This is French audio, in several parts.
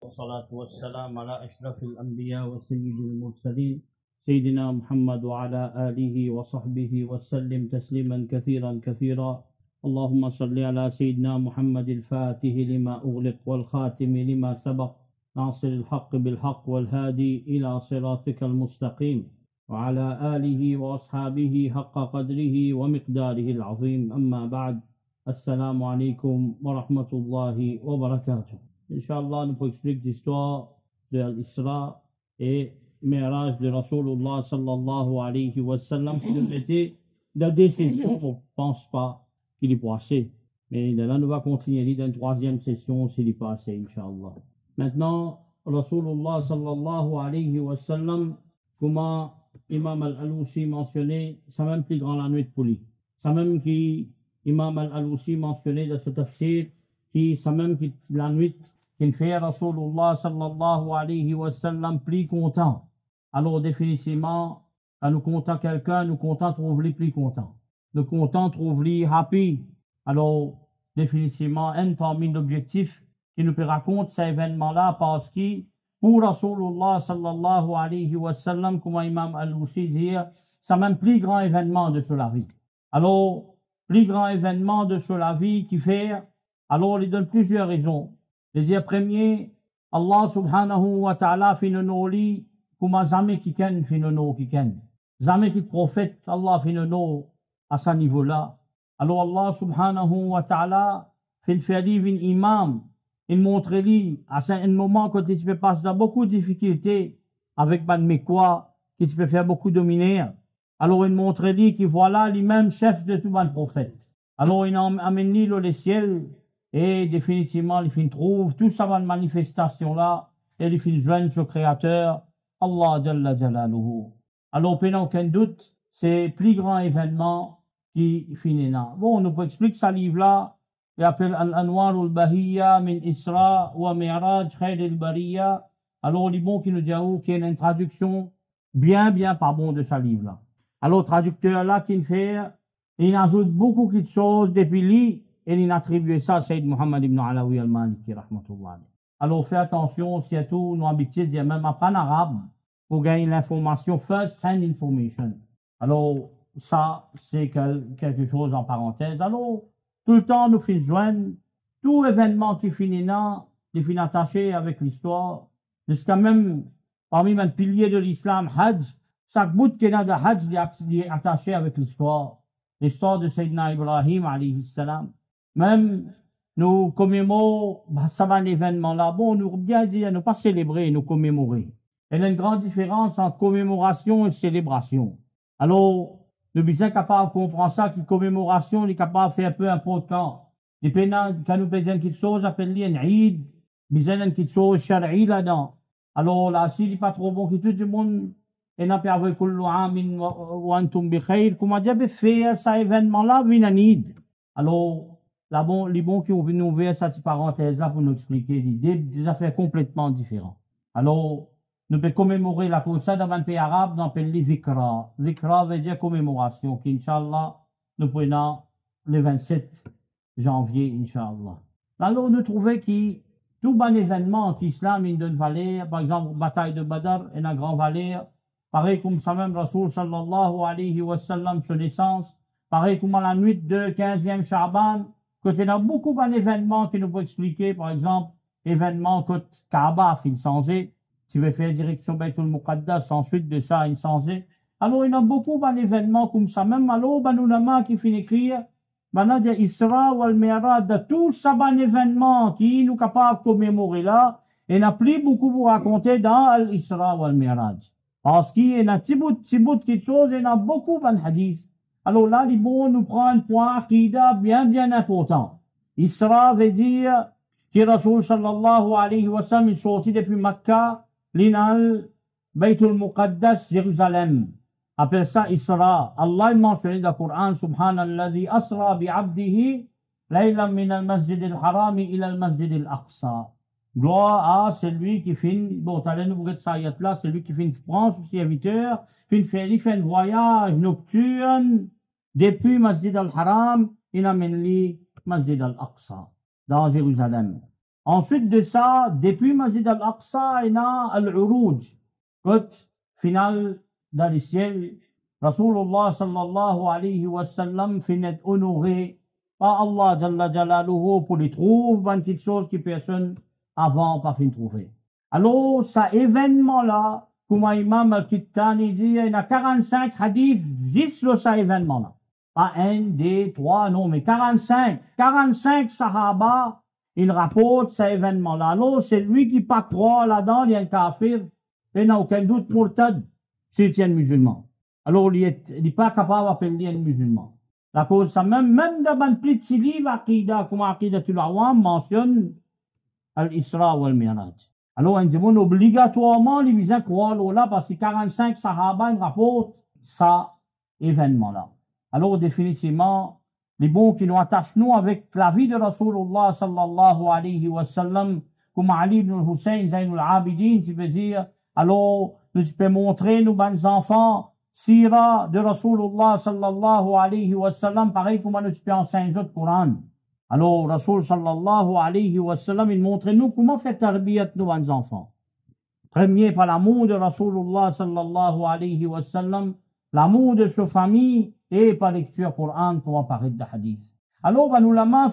والصلاة والسلام على أشرف الأنبياء وسيد المرسلين سيدنا محمد وعلى آله وصحبه وسلم تسليما كثيرا. اللهم صل على سيدنا محمد الفاتح لما أغلق والخاتم لما سبق ناصر الحق بالحق والهادي إلى صراطك المستقيم وعلى آله وأصحابه حق قدره ومقداره العظيم. أما بعد، السلام عليكم ورحمة الله وبركاته. Inch'Allah, nous expliquer l'histoire de l'Isra et Mi'raj de Rasulullah sallallahu alayhi wa sallam qui nous était de décision. On ne pense pas qu'il est passé. Mais là, nous va continuer dans une troisième session s'il est passé, Inch'Allah. Maintenant, Rasulullah sallallahu alayhi wa sallam, comment Imam al-Alousi mentionnait, c'est même plus grand la nuit pour lui. C'est même qui Imam al-Alousi mentionnait dans ce tafsir, qui c'est même qui la nuit qu'il fait Rasulullah sallallahu alayhi wa sallam plus content. Alors définitivement, quand nous comptons quelqu'un, nous comptons trouver plus content. Nous comptons trouver happy. Alors définitivement, un parmi l'objectif qui nous raconte cet événement-là parce que pour Rasulullah sallallahu alayhi wa sallam, comme Imam al-Alousi dit, c'est même plus grand événement de sur la vie. Alors, plus grand événement de sur la vie qui fait, alors il donne plusieurs raisons. Il dit, premier, Allah subhanahu wa ta'ala fait nos lits, comme jamais qui ken fait nos qui ken. Jamais qui prophète, Allah fait nos à ce niveau-là. Alors Allah subhanahu wa ta'ala fait le faire vivre un imam. Il montre lui à un moment quand tu peux passer dans beaucoup de difficultés avec ban Mekwa, qui tu peux faire beaucoup dominer. Alors il montre lui qui voilà lui-même chef de tout ban prophète. Alors il amène lui le ciel et définitivement il trouve tout ça ban manifestation là et il finit joindre ce créateur Allah Jalla Jalaluhu. Alors pendant aucun doute c'est plus grand événement qui finit là. Bon, on nous explique ça livre là. Il appelle Al-Anwar al-Bahiyya min Isra wa Mi'raj Khair al-Bariya. Alors, il est bon qui nous dit qu'il y a une traduction bien pas bon de ce livre-là. Alors, le traducteur là qui fait, il ajoute beaucoup de choses depuis lui et il attribue ça à Sayyid Muhammad ibn Alawi al-Maliki, rahmatullah. Alors, faites attention, surtout, nous habitués de même apprendre arabe pour gagner l'information, first-hand information. Alors, ça, c'est quelque chose en parenthèse. Alors, tout le temps, nous faisons joindre tout événement qui finit là, qui finit attaché avec l'histoire, jusqu'à même, parmi les piliers de l'islam, Hajj, chaque bout qui est de Hajj est attaché avec l'histoire de Sayyidina Ibrahim, alayhi salam. Même, nous commémorons, ça va un événement là, bon, nous bien dire, ne pas célébrer, nous commémorer. Il y a une grande différence entre commémoration et célébration. Alors, nous sommes capables de comprendre ça, que commémoration, est capable de faire un peu important. Et quand nous faisons quelque chose, appelle-le un Eid, besoin quelque chose shari'i là-dedans. Alors là, s'il n'est pas trop bon, que tout le monde, et n'a pas vu kullu amin wa antum bi khair, comment dire, faire cet événement-là, vient un Eid. Alors, là, bon, les bons qui ont venu ouvrir cette parenthèse-là pour nous expliquer des affaires complètement différentes. Alors, nous pouvons commémorer la cause dans un pays arabe, on appelle les Zikra. Zikra veut dire commémoration, qu'Inch'Allah, nous prenons le 27 janvier, Inch'Allah. Alors, nous trouvons que tout bon événement qu'Islam donne valeur, par exemple, bataille de Badr, et la grande valeur, pareil comme ça même, Rasoul sallallahu alayhi wa sallam, sa naissance, pareil comme à la nuit de 15e Sha'ban, quand il y a beaucoup d'événements qui nous peuvent expliquer, par exemple, événement que Kaaba fin changé, tu veux faire direction Baytul Muqaddas, ensuite de ça, une changé. Alors, il y a beaucoup d'événements comme ça, même alors, ulama qui finit écrire, il y a Isra ou Al-Mi'raj, de tout ça, événements qui nous capables de commémorer là, et il n'y a plus beaucoup pour raconter dans l'Isra ou Al-Mi'raj. Parce qu'il y a un petit bout de quelque chose, il y a beaucoup de hadiths. Alors là, il est bon, nous prend un point aqida bien important. Isra veut dire que Rasul sallallahu alayhi wa sallam est sorti depuis Makkah, l'inal Baytul Muqaddas, Jérusalem. Appelle ça Isra. Allah mentionne dans le Coran, Subhanalladhi asra bi'abdihi, laylan min al-masjid al-harami ila al-masjid al-aqsa. Gloire à celui qui finit, bon, t'as les nouveaux ayat là, celui qui finit France, ses serviteurs, il fait un voyage nocturne depuis Masjid al-Haram, il amène lui Masjid al-Aqsa, dans Jérusalem. Ensuite de ça, depuis Masjid al-Aqsa, il y a al-Uruj, côte finale dans le ciel. Rasulullah sallallahu alayhi wa sallam finit honoré par Allah Jalla Jalaluhu pour les trouver, une petite chose que personne avant pas fin trouver. Alors, ça événement-là, comme Imam al-Kittani dit, il y a 45 hadiths, 10 le ça événement-là. Pas 1, 2, 3, non, mais 45. 45 sahaba, il rapporte cet événement-là. Alors, c'est lui qui pas croire là-dedans, il y a un kafir, il n'a aucun doute pour le s'il tient musulman. Alors, il n'est pas capable d'appeler un musulman. La cause, ça même dans un petit livre, Aqida, comme Aqidatul Awam, mentionne al-Isra ou al-Miraj. Alors, on dit, obligatoirement, les visins croient là, parce que 45 sahaba, ils rapportent ça événement-là. Alors, définitivement, les bons qui nous attachent, nous, avec la vie de Rasulullah sallallahu alayhi wa sallam, comme Ali ibn Hussein, Zainul Abidin, tu veux dire, alors, nous pouvons montrer, nos bons enfants, sira de Rasulullah sallallahu alayhi wa sallam, pareil comme nous pouvons enseigner le Coran. Alors, Rasul sallallahu alayhi wa sallam, il montre nous comment faire tarbiyat nos bons enfants. Premier par l'amour de Rasulullah sallallahu alayhi wa sallam, l'amour de sa famille, et par lecture Coran pour apparaître de hadith. Alors, ben, nous l'avons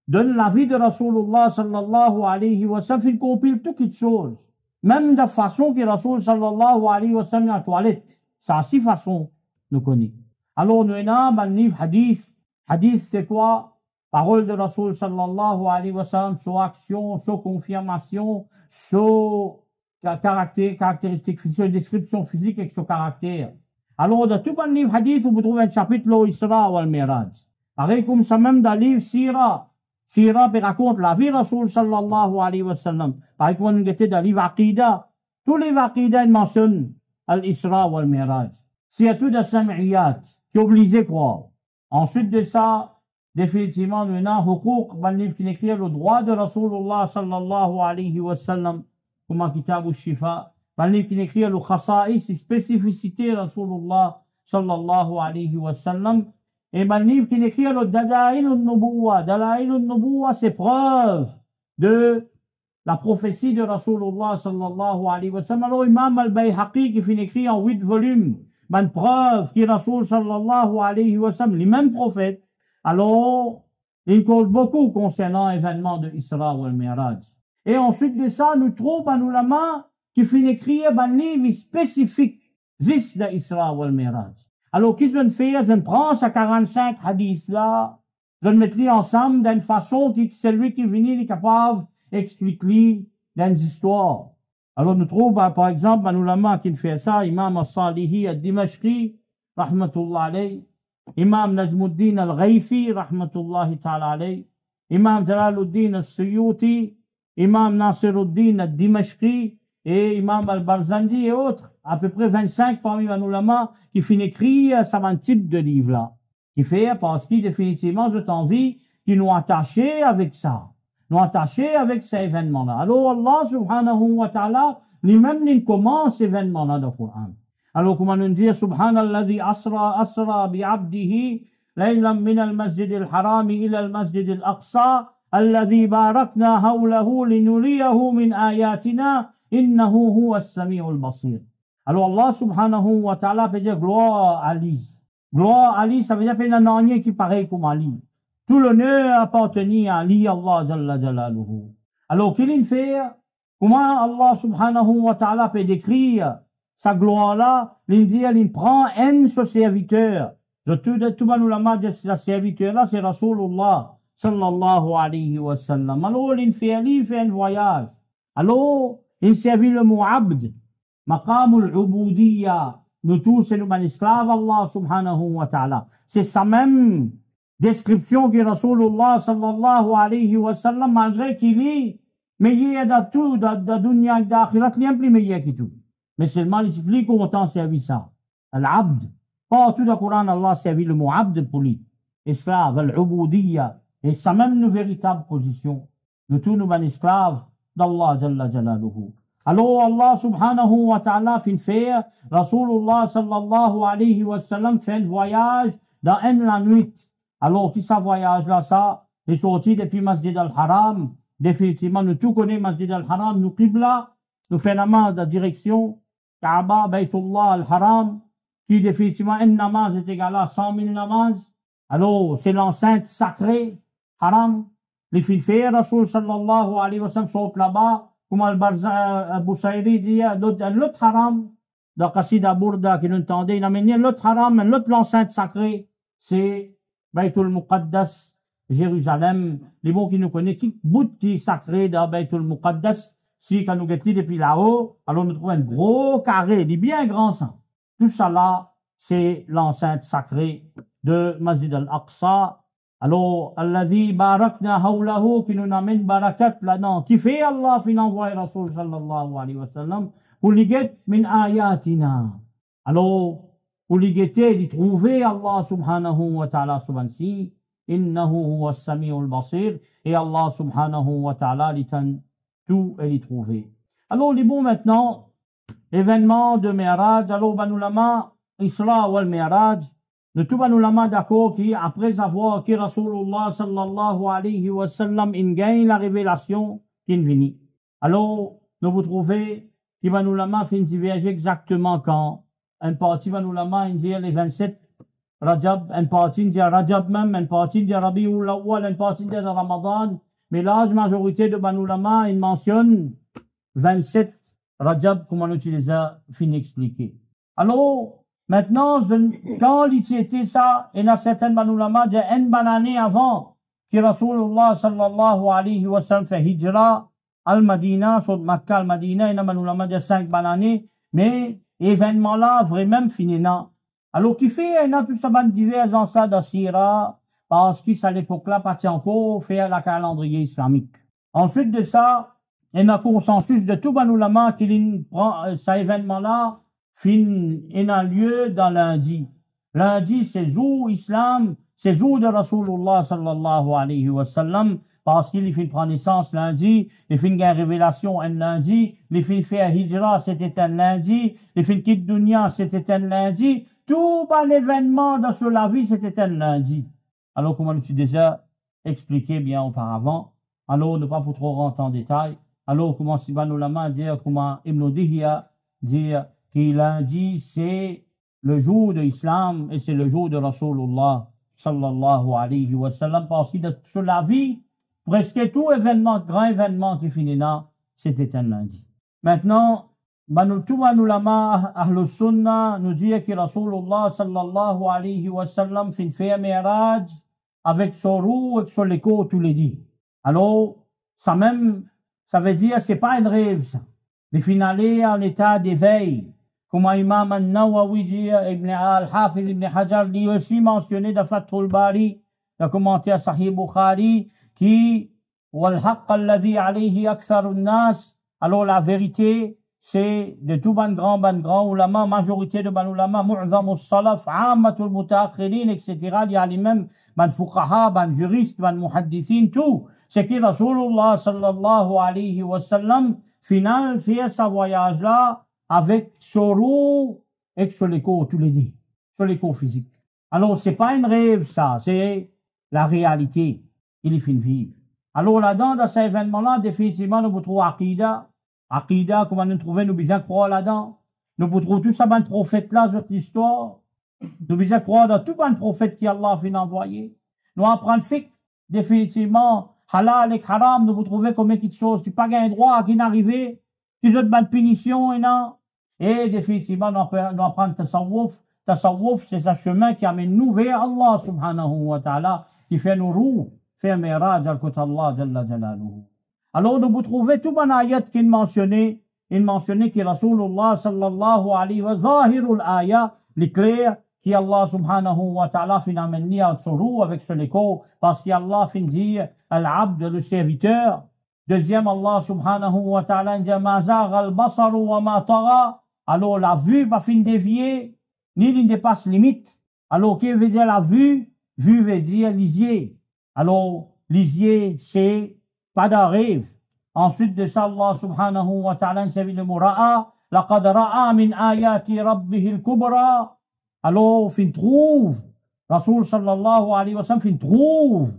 donne la vie de Rasulullah sallallahu alayhi wa sallam, il compile toutes choses. Même de façon que Rasul sallallahu alayhi wa sallam en toilette. Ça, 6 façons, nous connaissons. Alors, nous avons un livre hadith. Hadith, c'est quoi? Parole de Rasul sallallahu alayhi wa sallam, sur action, sur confirmation, sur caractéristiques physiques, description physique et sur caractère. Alors, dans tout un livre hadith, vous trouvez un chapitre, l'Isra ou al-Miraj. Pareil comme ça, même dans le livre Sira. Sira raconte la vie de Rasul sallallahu alayhi wa sallam. Par exemple, on était dans le livre Aqida. Tous les livres Aqida, ils mentionnent Al-Isra ou Al-Miraj. C'est tout de Sam'iyat, qui est obligé de croire. Ensuite de ça, définitivement, nous avons Huquq, un livre qui écrit le droit de Rasulullah sallallahu alayhi wa sallam, comme un kitab ou shifa. Un livre qui écrit le Khasa'is, spécificité de Rasulullah sallallahu alayhi wa sallam. Et un livre qui écrit le Dalail al-Nubuwa. Dalail al-Nubuwa, c'est preuve de la prophétie de Rasulullah sallallahu alayhi wa sallam. Alors, Imam al-Bayhaqi qui finit écrit en 8 volumes, une preuve qui est Rasul sallallahu alayhi wa sallam, les mêmes prophètes. Alors, il cause beaucoup concernant l'événement de Isra ou al-Miraj. Et ensuite de ça, nous trouvons un ulama qui finit écrire un livre spécifique, juste de Isra ou al-Miraj. Alors, qu'est-ce que je fais? Je prends ces 45 hadiths-là, je les mets ensemble d'une façon que celui qui vient est capable d'expliquer dans les histoires. Alors, nous trouvons, par exemple, un ulama qui fait ça, Imam al-Salihi al-Dimashqi, rahmatullah alayhi, Imam Najmuddin al-Ghayfi, rahmatullahi ta'ala alayhi, Imam Jalaluddin al-Suyuti, Imam Nasiruddin al-Dimashqi, et Imam al-Barzanji et autres, à peu près 25 parmi les ulama qui finissent écrire ce type de livre-là. Qui fait parce que définitivement, j'ai envie qu'ils nous attachés avec ça. Nous attachés avec ces événements-là. Alors Allah subhanahu wa ta'ala, lui-même, il commence ces événements-là dans le Coran. Alors comment nous dit, Subhanalladhi asra bi'abdihi, laylan min al-masjid al-harami ila al-masjid al-aqsa, alladhi barakna hawlahu linuriyahu min ayatina, innahu huwa as-sami'ul basir. Alors Allah subhanahu wa ta'ala peut dire gloire à Ali. Gloire à Ali, ça veut dire qu'il n'y en a rien qui paraît comme Ali. Tout l'honneur appartenait à Ali, Allah Jalla Jalaluhu. Alors qu'il fait, comment Allah subhanahu wa ta'ala peut décrire sa gloire-là, il prend un seul serviteur. Tout le monde dit ce serviteur-là, c'est Rasulullah sallallahu alayhi wa sallam. Alors il fait un voyage. Alors, il servit le mot abd, maqamul ubudiyya. Nous tous, c'est nous esclaves Allah subhanahu wa ta'ala. C'est sa même description que Rasulullah sallallahu alayhi wa sallam, malgré qu'il est meilleur de tout, de dunya et d'akhirat, il est plus meilleur que tout. Mais seulement, il explique comment on servi ça. Al-abd. Partout dans le Coran, Allah servit le mot abd pour lui. Esclave, al-ubudiyya. Et c'est même une véritable position. Nous tous, nous esclaves d'Allah Jalla Jalaluhu. Alors Allah subhanahu wa ta'ala fait faire, Rasulullah sallallahu alayhi wa sallam fait un voyage dans une la nuit. Alors qui ça voyage là ça? est sorti depuis Masjid al-Haram. Définitivement, nous tout connaissons Masjid al-Haram, nous Qibla, nous faisons namaz de direction, Kaaba, Baytullah al-Haram, qui définitivement, un namaz est égal à 100 000 namaz. Alors, c'est l'enceinte sacrée, Haram. Les filles Rasul sallallahu alayhi wa sallam sont là-bas, comme al-Busayri dit, l'autre Haram, dans Qasida Burda, qui nous entendait, il a mené l'autre Haram, l'autre l'enceinte sacrée, c'est Baytul Muqaddas, Jérusalem. Les mots qui nous connaissent, qui bout qui est sacré dans Baytul Muqaddas, si quand nous guettons depuis là-haut, alors nous trouvons un gros carré, il est bien grand ça. Tout ça là, c'est l'enceinte sacrée de Masjid al-Aqsa. Alors, Alladhi barakna hawlahu, qui nous amène barakat là-dedans, qui fait Allah fin envoyé Rasul sallallahu alayhi wa sallam, pour les guetter min ayatina. Alors, pour les guetter, les trouver Allah subhanahu wa ta'ala subhansi, innahu huwa as-sami'ul basir, et Allah subhanahu wa ta'ala les tout et les trouver. Alors, les bons maintenant, événement de Mi'raj, alors, Banulama, Isra wal Mi'raj, nous tous Banulama d'accord qui, après avoir que Rasulullah sallallahu alayhi wa sallam, il gagne la révélation qui vient. Alors, nous vous trouvez, qui Banulama fait une diverger exactement quand, un parti Banulama, il dit les 27 Rajab, un parti dit Rajab même, un parti dit Rabiul Awwal, un parti dit Ramadan, mais l'âge majorité de Banulama, il mentionne 27 Rajab, comment l'utiliser, fin expliquer. Alors, maintenant, quand l'utilité ça, il y a certaines Banulama, j'ai une bonne année avant que Rasulullah sallallahu alayhi wa sallam fait hijra al-Madina, sur Makkah al-Madina, il y a Banulama de 5 bonnes années, mais événement là, vraiment fini là. Alors, qui fait, il y a tout ça, divers en ça d'Assira, parce qu'à l'époque-là, pas encore faire la calendrier islamique. Ensuite de ça, il y a un consensus de tout Banulama qui prend cet événement-là, il a lieu dans lundi. Lundi, c'est jour islam, c'est jour de Rasulullah sallallahu alayhi wa sallam, parce qu'il fait prendre naissance lundi, il fait une révélation un lundi, il fait faire hijra, c'était un lundi, il fait quitte dunya, c'était un lundi, tout un événement dans la vie, c'était un lundi. Alors, comme tu déjà expliqué bien auparavant, alors, ne pas pour trop rentrer en détail, alors, comment Sibban Ulama dire, comment Ibn Dihya dire, que lundi, c'est le jour de l'islam et c'est le jour de Rasulullah sallallahu alayhi wa sallam, parce que sur la vie, presque tout événement, grand événement qui finit là, c'était un lundi. Maintenant, tout Banulama, Ahlus Sunnah, nous dit que Rasulullah sallallahu alayhi wa sallam fait Mi'raj avec son roue et son écho tous les dix. Alors, ça même, ça veut dire, c'est pas un rêve, ça. Mais finalement, en état d'éveil, comme Imam al-Nawawi dit, Ibn al-Hafiz Ibn Hajar dit aussi mentionné dans Fathul Bari, le commentaire Sahih Bukhari, qui, wal-haqq alladhi alayhi aktharun nas, alors la vérité, c'est de tout ban grand ulama, majorité de ban ulama, mu'zamus salaf, ammatul mutaakhirin, etc. Il y a les mêmes ban fuqaha, ban juristes, ban muhaddithin, tout. C'est que Rasulullah sallallahu alayhi wa sallam, final, fait sa voyage là, avec son roue et son écho tous les deux, son écho physique. Alors, c'est pas un rêve, ça, c'est la réalité. Il est fin vivre. Alors, là-dedans, dans cet événement-là, définitivement, nous trouvons Aqida. Aqida, comment nous trouvons, nous bien croire là-dedans. Nous trouvons tout ça, ben, prophète là, sur l'histoire. Nous bien croire dans tout ben, prophète qui Allah a fait envoyer. Nous apprenons fiqh, définitivement, halal et haram, nous trouvons combien de choses qui pas un droit, qui n'arrivait, qui ont de punition, et non. Et définitivement, nous apprenons tasawwuf. Tasawwuf, c'est un chemin qui amène nous vers Allah subhanahu wa ta'ala, qui fait nos roues, fait un miraj al-Kut Allah jalla jalaluhu. Alors, nous trouvons tout un ayat qu'il mentionnait que Rasulullah sallallahu alayhi wa sallam, zahirul ayat, l'éclair, qui Allah subhanahu wa ta'ala fin amené à son roue avec son écho, parce qu'Allah fin dit al-abd, le serviteur. Deuxième, Allah subhanahu wa ta'ala dit ma zagha al-basaru wa ma tagha. Alors, la vue va fin dévier, ni ne dépasse limite. Alors, qu'est-ce que veut dire la vue? Vue veut dire lisier. Alors, lisier, c'est pas d'un rêve. Ensuite de ça, Allah subhanahu wa ta'ala s'est le mot ra'a, laqad ra'a min ayati rabbih al-kubra. Alors, fin trouve, Rasul sallallahu alayhi wa sallam fin trouve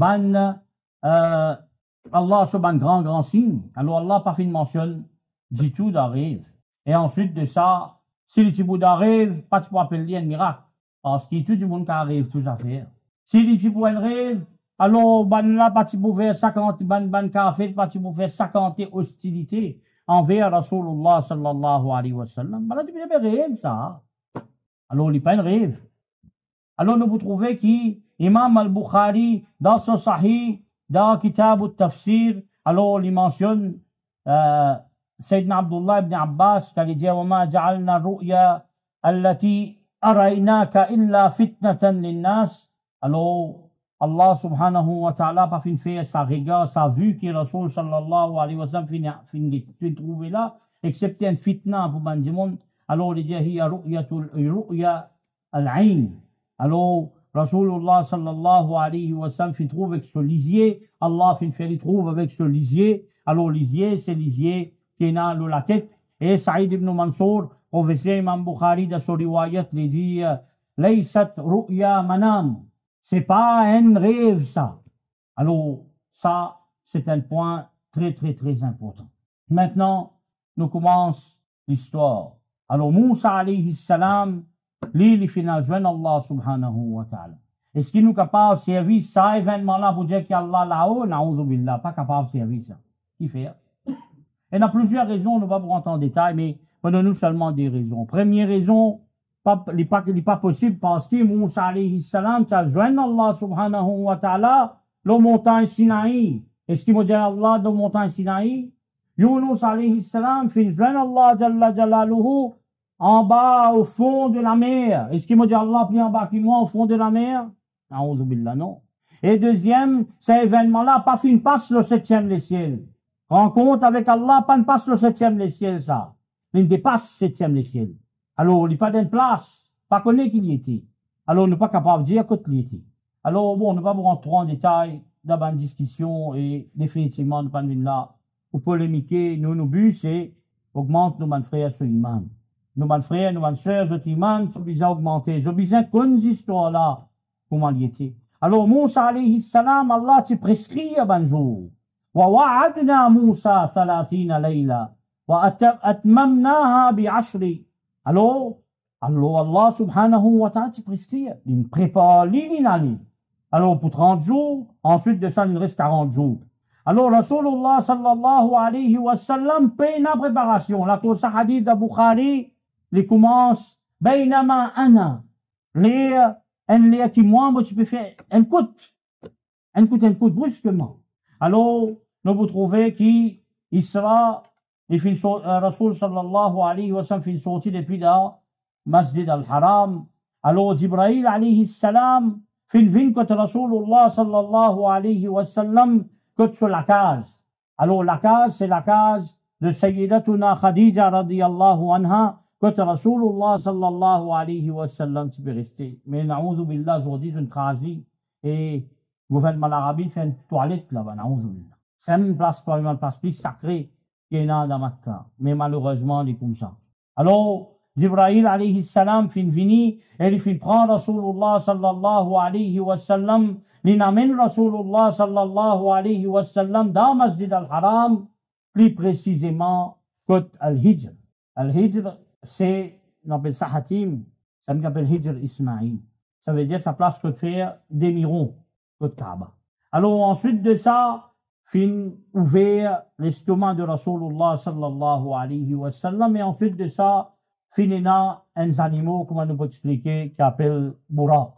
Allah sur un grand signe. Alors Allah pas fait mentionne du tout d'arrive. Et ensuite de ça, si les petits d'arrive, pas tu peux appeler un miracle. Parce qu'il y a tout le monde qui arrive tout à faire. Si les petits arrive, alors ban là pas tu peux faire 50 ban café, pas tu peux faire 50 hostilités envers Rasulullah sallallahu alayhi wa sallam. Ben là tu peux faire rêve ça. Alors il n'y a pas un rêve. Alors nous vous trouvez qu'Imam al-Bukhari dans son Sahih, dans Kitab al-Tafsir, alors il mentionne Sayyidina Abdullah ibn Abbas qui dit وَمَا جَعَلْنَا الرُّؤْيَا الَّتِي أَرَيْنَاكَ إِلَّا فِتْنَةً لِلنَّاسِ. Alors Allah subhanahu wa ta'ala pas fin faire sa regard, sa vue qui Rasul sallallahu alayhi wa sallam fin trouver là, excepté un fitna pour ban du monde. Alors il dit hiya ru'ya al-ayn. Alors Rasulullah sallallahu alayhi wa sallam fin trouve avec ce lisier, Allah fin fait il trouve avec ce lisier. Alors lisier c'est lisier qui est dans la tête. Et Saïd ibn Mansour, professeur Imam Bukhari de son riwayat, il dit laysat ru'ya manam. C'est pas un rêve, ça. Alors, ça, c'est un point très important. Maintenant, nous commençons l'histoire. Alors, Moussa alayhi salam, lui, il finit joindre Allah subhanahu wa ta'ala. Est-ce qu'il nous capable de servir ça événement-là pour dire qu'Allah là-haut, na'oudhu billah, pas capable de servir ça? Qui fait? Il y a plusieurs raisons, on ne va pas rentrer en détail, mais prenons-nous seulement des raisons. Première raison, il n'est pas possible parce que Moussa alayhi salam a joint Allah subhanahu wa ta'ala la montagne Sinaï. Est-ce qu'il m'a dit Allah dans la montagne Sinaï? Yunus alayhi salam fait joindre Allah jalla jalaluhu en bas au fond de la mer. Est-ce qu'il m'a dit Allah plus en bas que moi au fond de la mer? A'udhu billah, non. Et deuxième, cet événement-là, pas fin passe le septième des ciels. Rencontre avec Allah, pas ne passe le septième des ciels, ça. Il dépasse le septième des ciels. Alors, il n'est pas d'une place, pas connaît qu'il y était. Alors, on n'est pas capable de dire qu'il y était. Alors, bon, on ne va pas rentrer en détail dans une discussion et définitivement, nous ne pas venir là pour polémiquer. Nous, nos buts, c'est augmenter nos frères sur l'iman. Nos frères, nos sœurs, notre iman, sont besoin augmenter. J'ai besoin de connaître cette histoire-là, comment il y était. Alors, Moussa alayhi salam, Allah te prescrit à un jour. وَوَعَدْنَا مُوسَى 30 لَيْلًا وَأَتْمَمْنَاهَا بِعَشْرٍ. Alors, Allah subhanahu wa ta'ala te prescrit. Il prépare l'île. Alors, pour 30 jours, ensuite de ça, il reste 40 jours. Alors, Rasulullah sallallahu alayhi wa sallam paye la préparation. La cause hadith de Bukhari, il commence, baynama ana, l'air qui moi, tu peux faire un coup brusquement. Alors, nous vous trouvez qu'il sera, Rasul sallallahu alayhi wa sallam fait sortir depuis là, Masjid al-Haram. Alors, Jibril alayhi salam, fait une que Rasulullah sallallahu alayhi wa sallam, que sur la case. Alors, la case, c'est la case de Sayyidatuna Khadija radiyallahu anha, que Rasulullah sallallahu alayhi wa sallam, tu peux rester. Mais, na'oudhu billah, aujourd'hui, une crasi, et, gouvernement arabe fait une toilette là-bas, na'oudhu billah. C'est une place, probablement, une place plus sacrée qu'il y a dans Makkah. Mais malheureusement, il est comme ça. Alors, Jibril alayhi salam fin vini, et il fin prendre Rasulullah sallallahu alayhi wa sallam, il amène Rasulullah sallallahu alayhi wa sallam dans Masjid al-Haram, plus précisément, côte al-Hijr. Al-Hijr, c'est, on appelle ça Hatim, ça s'appelle Hijr Ismaïl. Ça veut dire sa place que faire des mirons, côte Kaaba. Alors ensuite de ça, fin ouvert l'estomac de Rasulullah sallallahu alayhi wa sallam, et ensuite de ça, finina un animaux, comment nous peut expliquer, qui appelle Buraq.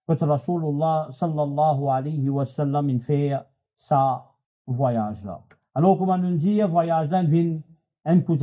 Que Rasulullah sallallahu alayhi wa sallam il fait sa voyage là. Alors comment nous dire, voyage là, il vient un coup.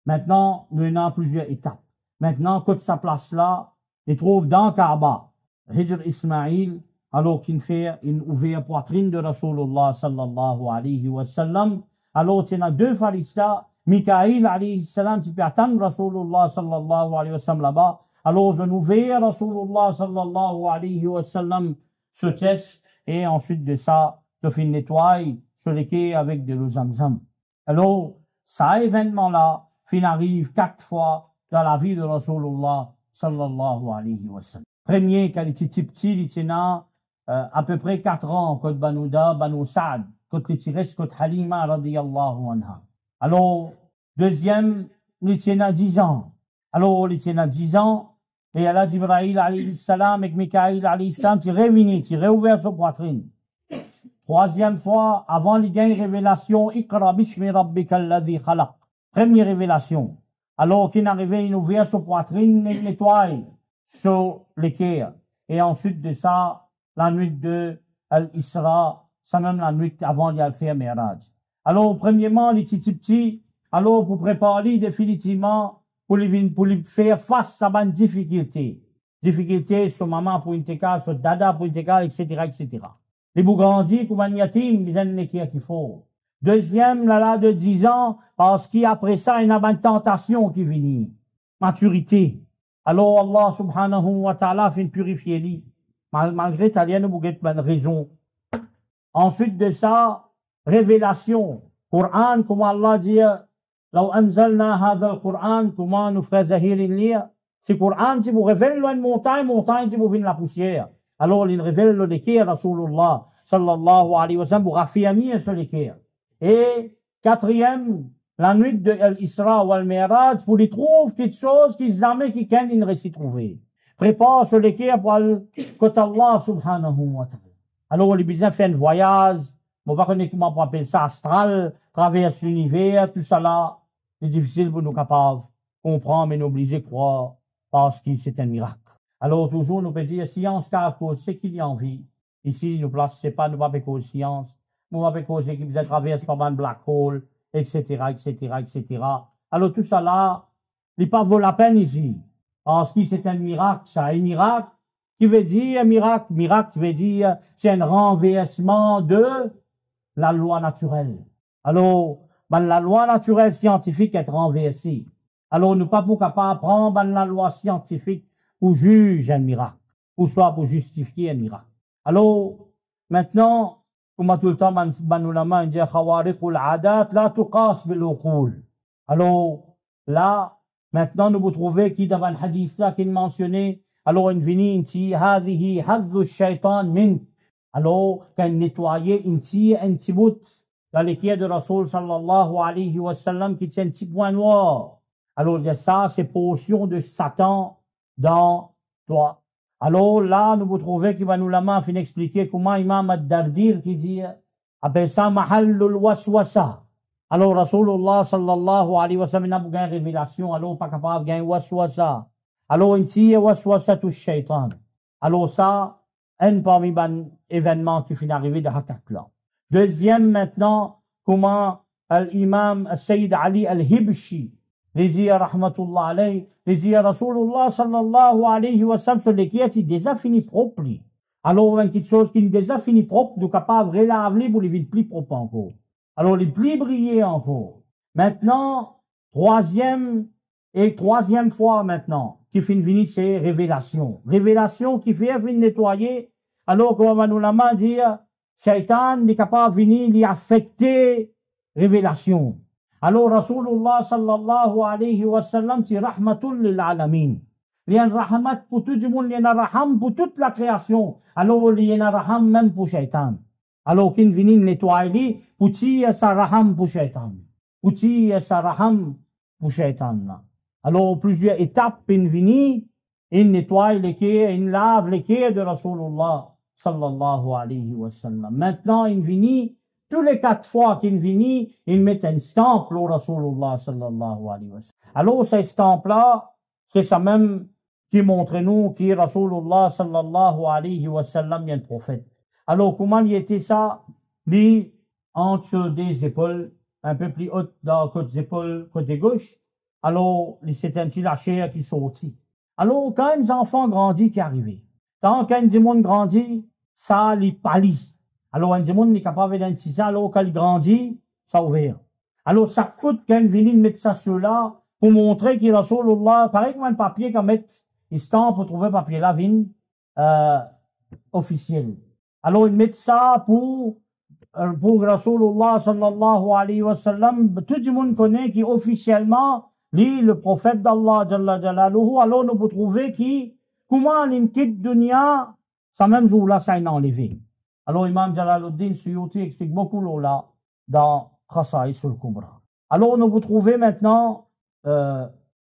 Maintenant, nous avons plusieurs étapes. Maintenant, que sa place là, il trouve dans Kaaba, Hijr Ismaïl, alors qu'il fait une ouverte poitrine de Rasulullah sallallahu alayhi wa sallam. Alors, il y a deux pharistas, Mikaïl alayhi salam, qui peut attendre Rasulullah sallallahu alayhi wa sallam là-bas. Alors, je nous vais Rasulullah sallallahu alayhi wa sallam ce test, et ensuite de ça, je fais une nettoyer sur les quais avec de l'eau Zamzam. Alors, ça événement-là, arrive 4 fois dans la vie de Rasulullah sallallahu alayhi wa sallam. Premier, quand il était petit, il était là, à peu près 4 ans, côté Banouda, Banou Saad, côté Tires, côté Halima, radiyallahu anha. Alors, deuxième, il tient 10 ans. Alors, il tient 10 ans, et Allah Jibril, alayhi salam, et Mikaïl, alayhi salam, tu réunis, tu réouvert sa poitrine. Troisième fois, avant les gains révélation, Iqra bismi rabbika alladhi khalaq. Première révélation. Alors qu'il est arrivé, il ouvert sa poitrine, il nettoie sur l'équerre. Et ensuite de ça, la nuit de Al-Isra, ça même la nuit avant d'y aller faire Miraj. Alors, premièrement, les petits, alors pour préparer définitivement, pour lui faire face à une difficulté. Difficulté sur maman pour une téka, sur dada pour une téka, etc., etc. Les bougrandis, comme un yatim, ils ont l'équerre qu'il faut. Deuxième, là, de 10 ans, parce qu'après ça, il y a une tentation qui vient. Maturité. Alors, Allah subhanahu wa ta'ala fait purifier lui. Malgré Talien, vous avez une raison. Ensuite de ça, révélation. Coran, comment Allah dit, لو أنزلنا هذا القرآن, comment nous ferait Zahir lire? C'est Coran, si vous révèle une montagne, si vous venez la poussière. Alors, il révèle le l'équerre, Rasulullah, sallallahu alayhi wa sallam, pour affirmer ce l'équerre. Et quatrième, la nuit de l'Isra ou al-Miraj, pour les trouver quelque chose qu'ils jamais qui can ils ne trouver. Prépare ce l'équerre pour côté Allah subhanahu wa ta'ala. Alors, les besoin fait un voyage, on va connaître comment on appelle ça, astral, traverse l'univers, tout ça là. C'est difficile pour nous capables comprendre, mais nous obliger de croire, parce que c'est un miracle. Alors, toujours, nous pouvons dire, science, car cause, c'est qu'il y a envie. Ici, nous place, c'est pas, nous pas cause science. Nous pas cause qui vous traverse par un black hole, etc., etc., etc. Alors, tout ça là, il pas vaut la peine ici. Parce que c'est un miracle, ça. Un miracle, qui veut dire un miracle. Miracle veut dire, c'est un renversement de la loi naturelle. Alors, la loi naturelle scientifique est renversée. Alors, nous pas pour capable prendre la loi scientifique pour juger un miracle, ou soit pour justifier un miracle. Alors, maintenant, comme tout le temps, on dit khawariqul adat la tuqas bil uqul. Alors, là, maintenant, nous vous trouvez qui dans un hadith là qui mentionné, alors une vini inti hadhihi hadhu shaitan min. Alors, quand nettoyer inti un petit bout dans l'équerre de Rasoul sallallahu alayhi wa sallam qui tient un petit point noir. Alors, ça, c'est portion de Satan dans toi. Alors là, nous vous trouvez qui va nous la main fin expliquer comment Imam Ad-Dardir qui dit, appelle ça mahallul waswasa. Alors, Rasulullah sallallahu alayhi wa sallam n'a pas gagné révélation, alors pas capable de gagner waswasa. Alors, il dit waswasa tout shaitan. Alors ça, un parmi les événements qui finit d'arriver de Hakat là. Deuxième maintenant, comment l'imam Sayyid Ali al-Hibshi, les dit rahmatullah alayhi, les dit Rasulullah sallallahu alayhi wa sallam sur lesquels il déjà fini propre. Alors, une quelque chose qui est déjà fini propre, nous capables de laver pour les villes plus propres encore. Alors, les plus briller encore. Maintenant, troisième fois maintenant, qui finit venir, c'est révélation. Révélation qui fait venir nettoyer, alors qu'on va nous la main dire, Shaitan n'est capable de venir l'y affecter révélation. Alors, Rasulullah sallallahu alayhi wa sallam, c'est rahmatul lil alamin. Il y a un rahmat pour tout le monde, il y a un raham pour toute la création. Alors, il y a un raham même pour Shaitan. Alors, qu'il vienne nettoyer, pour tirer sa raham pour Shaitan. Pour tirer sa raham pour Shaitan. Alors, plusieurs étapes, il vient, il nettoie l'équerre, il lave l'équerre de Rasulullah sallallahu alayhi wa sallam. Maintenant, il vient, tous les 4 fois qu'il vient, il met un stamp au Rasulullah sallallahu alayhi wa sallam. Alors, ces stamps-là, c'est ça même qui montre nous qui Rasulullah sallallahu alayhi wa sallam est un prophète. Alors, comment il était ça? Lui, entre des épaules, un peu plus hautes dans côté épaules, côté gauche. Alors, c'est un petit lâcher qui sortit. Alors, quand les enfants grandissent, qui arrivent. Quand un monde grandit, ça les pâlit. Alors, un monde est capable d'identifier ça, alors quand il grandit, ça ouvert. Alors, ça coûte quand il vient mettre ça sur là, pour montrer qu'il Rasulullah, pareil comme un papier qu'on met, il stampe pour trouver un papier là, officiel. Alors, ils mettent ça pour Rasulullah sallallahu alayhi wa sallam. Tout le monde connaît qui officiellement, lui, le prophète d'Allah, jalla jalaluhu. Alors, nous pouvons trouver qui, comment il quitte dunya ça même jour-là, ça est enlevé. Alors, Imam Jalaluddin Suyuti explique beaucoup là dans Khasa'is al-Kubra. Alors, nous vous trouvez maintenant,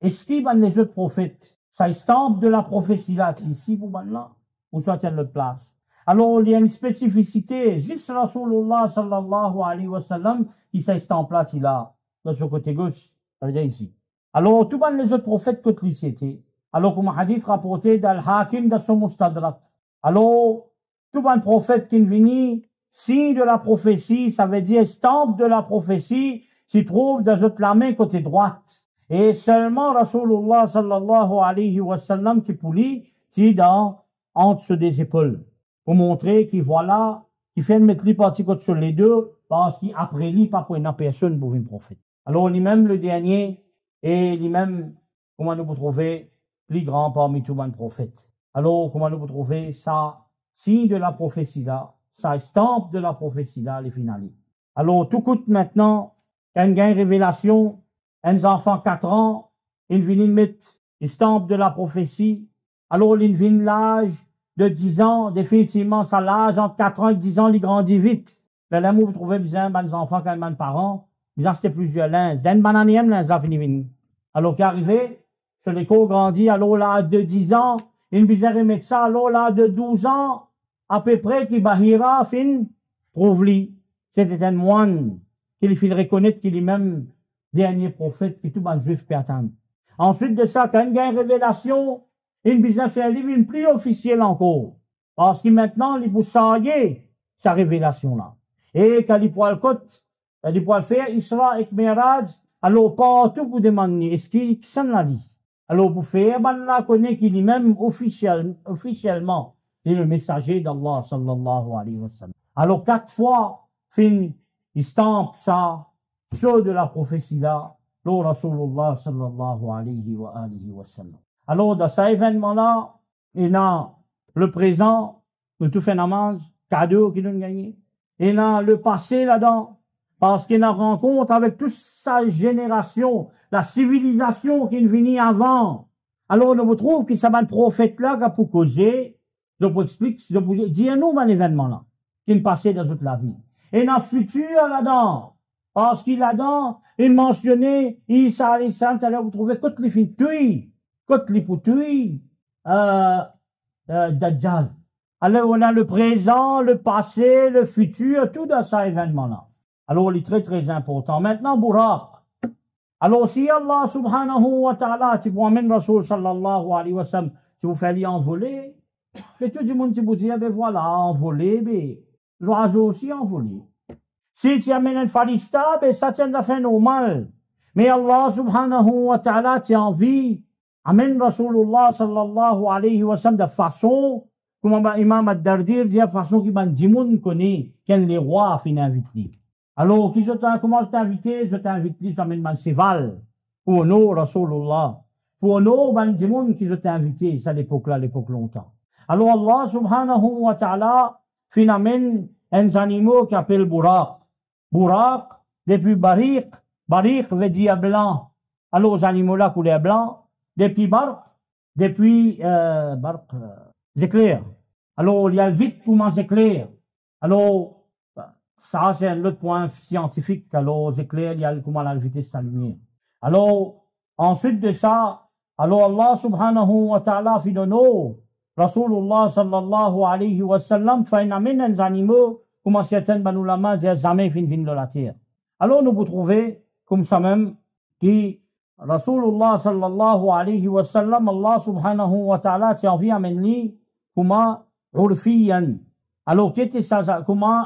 est-ce qu'il y a les autres prophètes? Ça estampe de la prophétie là, ici, vous là, ou soit il l'autre place. Alors, il y a une spécificité, juste Rasulullah sallallahu alayhi wa sallam, qui s'estampe là, dans ce côté gauche, ça veut dire ici. Alors, tout les autres prophètes que c'était. Alors, comme un hadith rapporté d'Al-Hakim dans son Mustadrak. Alors, tout les prophètes qui viennent, signe de la prophétie, ça veut dire estampe de la prophétie, s'y trouve dans la main côté droite. Et seulement Rasulullah sallallahu alayhi wa sallam qui poulie, qui dans, entre des épaules. Pour montrer qu'il voilà, qu'il fait mettre les parties sur les deux, parce qu'après lui, pas pour une personne pour une prophète. Alors, lui-même, le dernier, et lui-même, comment nous pouvons trouver, plus grand parmi tous les prophètes. Alors, comment nous pouvons trouver ça, signe de la prophétie là, ça estampe de la prophétie là, les finales. Alors, tout coûte maintenant, quand il y a une révélation, un enfant 4 ans, il vient mettre estampe de la prophétie. Alors, il vient l'âge de 10 ans, définitivement, ça l'âge entre 4 ans et 10 ans, il grandit vite. Mais là, vous trouvez bien, les enfants, quand même, parents, bien, c'était plusieurs linges. D'un bananième, linge, là, fini. Alors, qui arrivé, sur l'école grandit, alors, là, de 10 ans, il bizarre mettre ça, alors, là, de 12 ans, à peu près, qui bahira, fin, trouve-li. C'était un moine, qu'il faut reconnaître qu'il est même dernier prophète, qui tout le juif peut attendre. Ensuite de ça, quand il y a une révélation, il bizarre fait un livre, une plus officiel encore. Parce que maintenant, il peut sailler sa révélation là. Et quand il peut le côte, il peut faire Isra et Miraj, alors partout pour demander, est-ce qu'il s'en a dit? Alors pour faire, ben là, connaît qu'il est même officiellement, il est le messager d'Allah sallallahu alayhi wa sallam. Alors 4 fois, fin, il stampe ça, chose de la prophétie là, le Rasulullah sallallahu alayhi wa sallam. Alors, dans cet événement-là, il y a le présent, nous tout fait namaz, cadeau qu'il nous gagné. Il y a le passé là-dedans, parce qu'il y a une rencontre avec toute sa génération, la civilisation qui vient avant. Alors, on trouve que ça va un prophète là qui a pour causer, je vous explique, je vous dis à nous un événement là, qui est passé dans toute la vie. Et dans le futur là-dedans, parce qu'il là-dedans, il mentionnait, Isa alayhi salam, alors vous trouvez toutes les filles côté les poutouilles, Dajjal. Alors, on a le présent, le passé, le futur, tout dans cet événement-là. Alors, il est très, très important. Maintenant, Buraq. Alors, si Allah subhanahu wa ta'ala, tu vous amènes Rasul sallallahu alayhi wa sallam, tu vous fais envoler, et tout le monde, tu vous dit, ben voilà, envoler, ben, l'oiseau aussi envolé. Si tu amènes un farista, ben, ça tient à faire normal. Mais Allah subhanahu wa ta'ala, tu as envie, amène Rasulullah sallallahu alayhi wa sallam de façon, comme Imam Ad-Dardir dit, de façon qui m'a dit, moun connaît, qu'un les rois a fait inviter. Alors, comment je t'ai invité? Je t'ai invité, j'amène man cheval. Pour nous, Rasulullah. Pour nous, man dit moun qui je t'ai invité, c'est à l'époque-là, l'époque longtemps. Alors, Allah subhanahu wa ta'ala, finalement, un animal qui appelle Buraq. Buraq, depuis Bariq. Bariq veut dire blanc. Alors, les animaux-là, couleur blanc. Depuis Barq, depuis éclairs. Alors, il y a le vide pour manger éclairs. Alors, ça, c'est un autre point scientifique. Alors, les éclairs, il y a comment la vitesse de la lumière. Alors, ensuite de ça, alors Allah subhanahu wa ta'ala fit de nous, Rasulullah sallallahu alayhi wa sallam, fait une amène des animaux, comme certains banulama disent jamais fin de la terre. Alors, nous vous trouvez, comme ça même, qui Rasulullah sallallahu alayhi wa sallam, Allah subhanahu wa ta'ala, t'a envie amener comment urfiyan. Alors, qu'était ça, comment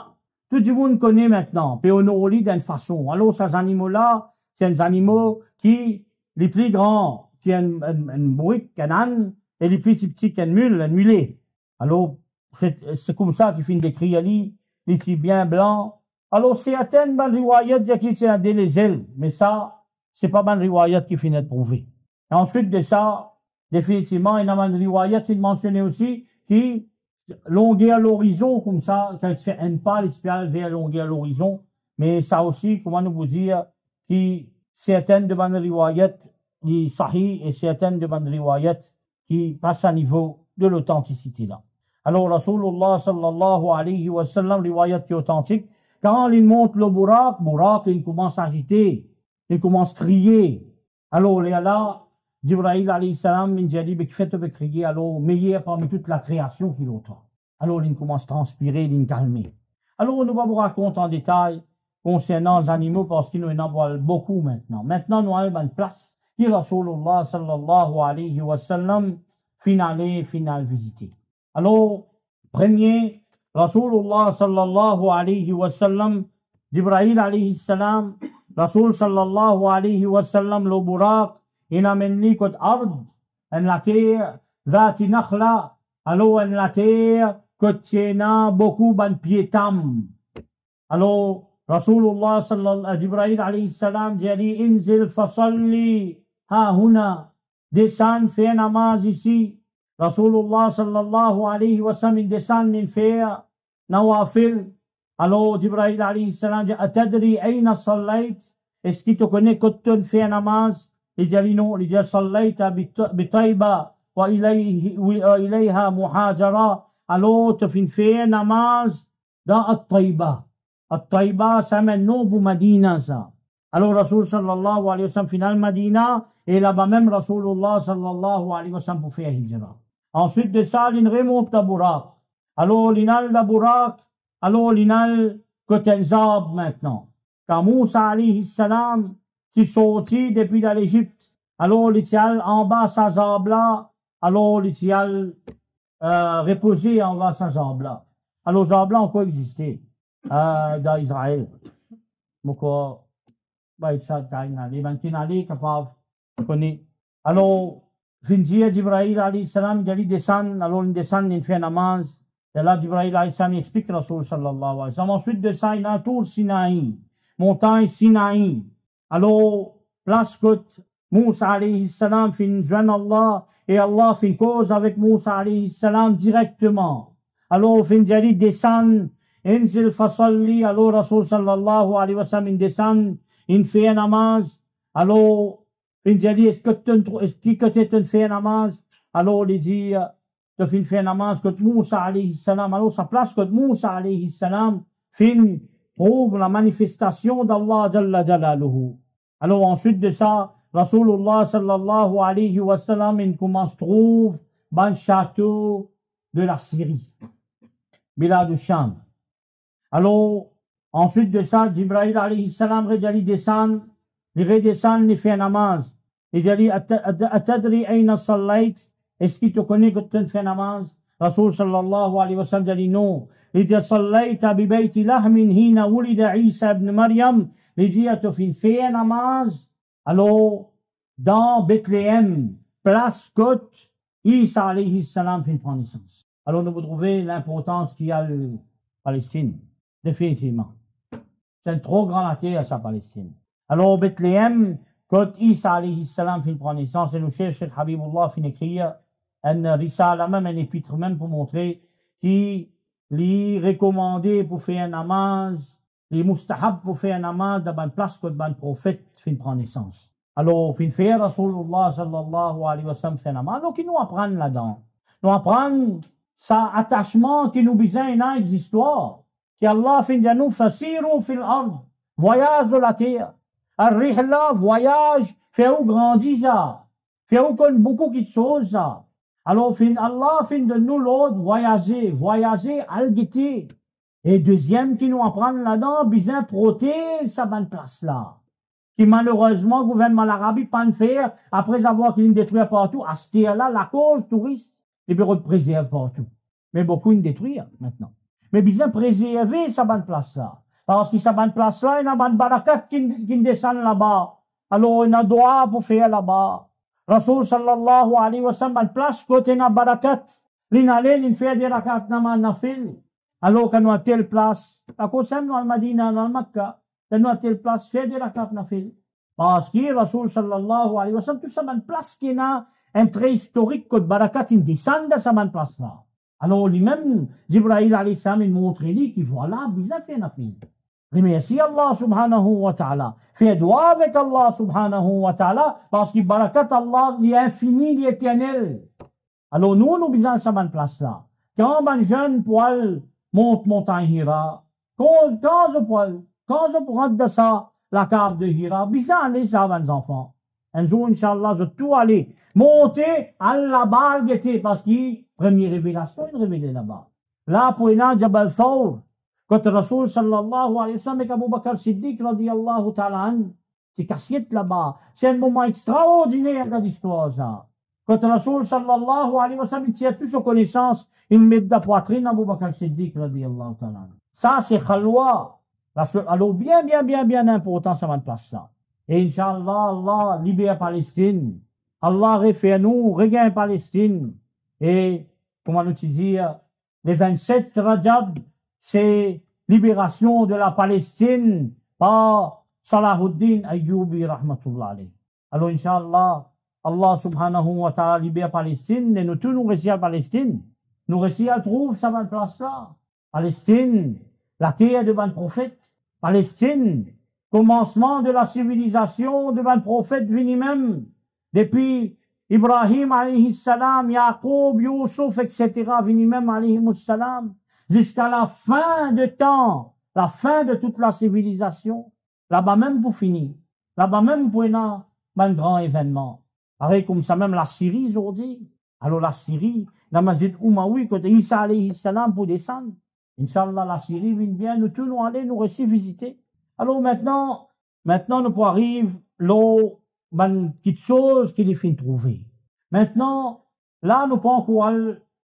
tout le monde connaît maintenant, puis on aurait d'une façon. Alors, ces animaux-là, c'est des animaux qui, les plus grands, qui ont un brique, un âne, et les plus petits, qui ont un mulet. Alors, c'est comme ça qu'il finit d'écrire ali, les petits bien blancs. Alors, c'est atteint, ben, riwayat, qui tient les ailes. Mais ça, c'est pas mal riwayat qui finit de prouver. Et ensuite de ça, définitivement, il y a un riwayat qui mentionnait aussi, qui, longueur à l'horizon, comme ça, quand tu fais un pas, l'espiral vers longueur à l'horizon. Mais ça aussi, comment nous vous dire, qui, certaines de bonnes riwayat, les sahih, et certaines de bonnes riwayat, qui passent à niveau de l'authenticité là. Alors, Rasulullah sallallahu alayhi wa sallam, riwayat qui est authentique, quand il monte le Burak, il commence à agiter, il commence à crier. Alors, là, Jibril alayhi salam, il dit, mais qui fait de crier, alors, meilleur parmi toute la création qu'il entend. Alors, il commence à transpirer, il calmer. Alors, on va vous raconter en détail concernant les animaux parce qu'il nous en voit beaucoup maintenant. Maintenant, nous avons une place qui Rasulullah sallallahu alayhi wa sallam final visiter. Alors, premier, Rasulullah sallallahu alayhi wa sallam, Jibril alayhi salam, Rasul sallallahu alayhi wa sallam, le Burak, il amène lui côté ard, en la terre, zati nakhla, alors en la terre, côté na beaucoup ban piétam. Alors, Rasulullah sallallahu Jibril alayhi salam dit inzil fasalli ha huna, descend, fais namaz ici. Rasulullah sallallahu alayhi wa sallam descend, il fait nawafil. Alors, Jibril alayhi salam dit atadri ayna sallayt, est-ce qu'il te connaît quand tu fais namaz? Il dit non, il dit sallayta bi Tayba wa ilayha muhajara. Alors, tu fais namaz dans At-Tayba. At-Tayba, ça mène non pour Madina, ça. Alors, Rasul sallallahu alayhi wa sallam final Madina, et là-bas même Rasulullah sallallahu alayhi wa sallam pour faire hijra. Ensuite de ça, il remonte à Burak. Alors, l'inal de Burak, alors l'inal côté Zab maintenant. Quand Moussa alayhi salam, qui sorti depuis l'Égypte, alors l'Itial en bas sa Zab là, alors l'Itial reposé en bas sa Zab là. Alors, Zab là encore existé. Dans Israël. Pourquoi? Bah, ça, les bantinali, capable, connaît. Alors, Findia Jibril alayhi salam, il descend, alors il descend, il fait namaz. Et là, Jibril alayhi salam, il explique Rasul sallallahu alayhi wa sallam. Ensuite de ça, il entoure Sinaï, montagne Sinaï. Alors, place côte, Moussa alayhi salam, fin joint Allah, et Allah fait cause avec Moussa alayhi salam directement. Alors, Findia descend, Inzil fasalli, alors Rasul sallallahu alayhi wa sallam, il descend, il fait un namaz. Alors, il dit, est-ce que tu fais un namaz? Alors, il dit, tu fais un namaz, que Moussa alayhi salam, alors sa place que Moussa alayhi salam, fin, prouve la manifestation d'Allah jalla jalaluhu. Alors, ensuite de ça, Rasulullah sallallahu alayhi wa sallam, il commence trouve, ban château de la Syrie, Bilad du-Sham. Alors, ensuite de ça, Jibril alayhi salam, il descend, il redescend, il fait un namaz. Il dit, atadri ayna sallayt, est-ce qu'il te connaît que tu fais un namaz? Rasul sallallahu alayhi wa sallam dit non. Il dit, sallayta bi bayti lahmin hina wulida Isa ibn Maryam. Il dit, tu fais un namaz. Alors, dans Bethléem, place côte, Isa alayhi salam fait prendre naissance. Alors, nous trouvez l'importance qu'il y a la Palestine. Définitivement. C'est un trop grand atelier à sa Palestine. Alors, Bethléem, quand Isa alayhi salam fin prendre naissance, et le Cheikh Habibullah fin écrire un risala, même un épître, même pour montrer qu'il est recommandé pour faire un namaz, il est mustahab pour faire un namaz dans une place que le prophète fin prendre naissance. Alors, fin faire Rasulullah sallallahu alayhi wa sallam fait un namaz. Alors, qu'il nous apprend là-dedans? Nous apprend sa attachement qui nous besoin dans l'histoire. Que Allah fin de nous fasiru fil ard, voyage de la terre. Ar-rihla, voyage, fait où grandir ça, fait où connaît beaucoup de choses ça. Alors fin Allah fin de nous l'autre voyager, al-guetter. Et deuxième qui nous apprend là-dedans, bien protéger sa bonne place là. Qui malheureusement, le gouvernement l'Arabie pas faire, après avoir qu'il détruit partout, à ce là, la cause touriste, les bureaux de préserve partout. Mais beaucoup ils détruisent maintenant. Mais bien préserver sa bonne place là. Parce que sa bonne place là, il y a une barakat qui descend là-bas. Alors, il y a un droit pour faire là-bas. Rasul sallallahu alayhi wa sallam, une place côté na barakat. Il fait des rakat nama nafil. Alors, quand nous avons telle place, à cause de nous, al-Madina, al-Makkah, quand nous avons telle place, fait des rakat nafil. Parce que Rasul sallallahu alayhi wa sallam, tout ça, une place qui a un trait historique que barakat, il descend de sa bonne place là. Alors, lui-même, Jibril alayhi salam, il montre lui qu'il voilà, bizarre fait nafil. Remercie Allah subhanahu wa ta'ala. Fais doigt avec Allah subhanahu wa ta'ala, parce que barakat Allah, il est infini, il est éternel. Alors, nous besoin de sa bonne place là. quand ben jeune poil monte montagne Hira, quand je prends de ça, la cave de Hira, bizarre aller ça, mes enfants. Un jour, Inch'Allah, je tout aller monter à la balle guetter, parce que première révélation, il révélé là-bas. Là, pour une Jabal Thawr, quand Rasoul sallallahu alayhi wa sallam et Abu Bakr Siddiq radiyallahu ta'ala, c'est cassette là-bas. C'est un moment extraordinaire de l'histoire, ça. Quand Rasoul sallallahu alayhi wa sallam, il tient tout son connaissance, il met de la poitrine à Abu Bakr Siddiq radiyallahu ta'ala. Ça, c'est khalwa. Alors, bien important, ça va place ça. Et Inch'Allah, Allah libère Palestine. Allah refait nous, regagne Palestine. Et, comment nous dire, les 27 Rajab, c'est libération de la Palestine par Salahuddin Ayyubi rahmatullah alayhi. Alors, Inch'Allah, Allah subhanahu wa ta'ala libère Palestine, et nous tous nous réussissons à Palestine. Nous réussissons à trouver ça va place là. Palestine, la terre de ban prophète. Palestine, commencement de la civilisation de ban prophète venu même. Depuis Ibrahim alayhi salam, Yaqub, Yusuf, etc. venu même alayhi salam. Jusqu'à la fin de temps, la fin de toute la civilisation. Là-bas même pour finir. Là-bas même pour un grand événement. Pareil comme ça même la Syrie aujourd'hui. Alors la Syrie, la Masjid Umawi, côté Isa alayhi salam pour descendre. Inch'Allah, la Syrie vient bien, nous tous nous aller, nous réussir visiter. Alors maintenant, nous pour arrive l'eau, petite chose qu'il est fin trouver. Maintenant, là, nous pas encore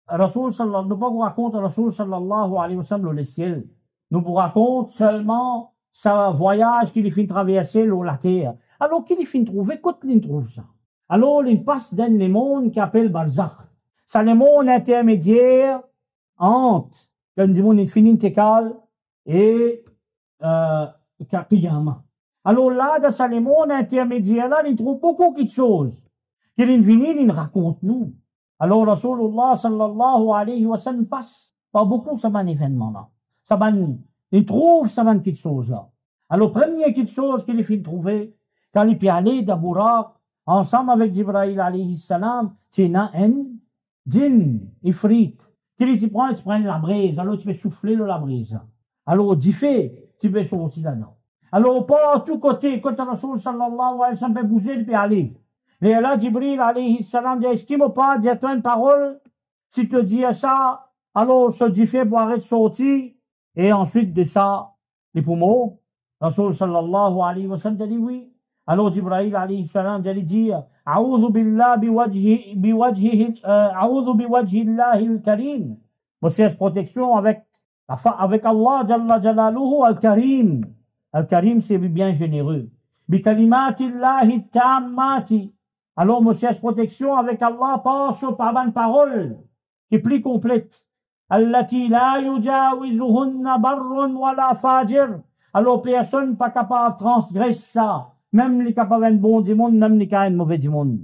Rasoul sallallahu, nous pas raconter Rasoul sallallahu alayhi wa sallam le ciel. Nous vous raconte seulement sa voyage qu'il est fin traverser la terre. Alors qu'il est fin trouver, quand il trouve ça? Alors, il passe dans les mondes qui appellent Barzakh. Ça, les mondes intermédiaires entre quand du monde infini tekal et Qiyamah. Alors là, dans ce monde intermédiaire là, il trouve beaucoup de choses. Qu'il infini, il raconte nous. Alors Rasulullah sallallahu alayhi wa sallam passe par beaucoup ce événement là. Ça il trouve ça quelque chose là. Alors première petite chose qu'il fait trouver quand il peut aller d'Aburak ensemble avec Jibril alayhi salam, c'est un djinn, ifrit. Qu'il tu prends la brise, alors tu peux souffler la brise. Alors, tu peux sortir là-dedans. Alors, pas à tous côtés, quand Rasoul sallallahu alayhi wa sallam peut bouger, il peut aller. Et là, Jibril alayhi salam dit, est-ce qu'il m'a pas dit une parole? Si tu dis ça, alors ce Jifé pour arrêter de sortir, et ensuite de ça, les poumons. Rasoul sallallahu alayhi wa sallam dit oui. Alors, Jibril alayhi salam dit, أعوذ بالله أعوذ بوجه الله الكريم. Monsieur protection avec Allah Jalla Jalaluhu al-Karim. Al-Karim, c'est bien généreux. Bikalimatillahi tammati. Alors, monsieur protection avec Allah passe par une parole qui est plus complète. Allati la yujawizuhunna barrun wala fajir. Alors, personne pas capable de transgresser ça. Même les capables de bon du monde, même les capables de mauvais du monde.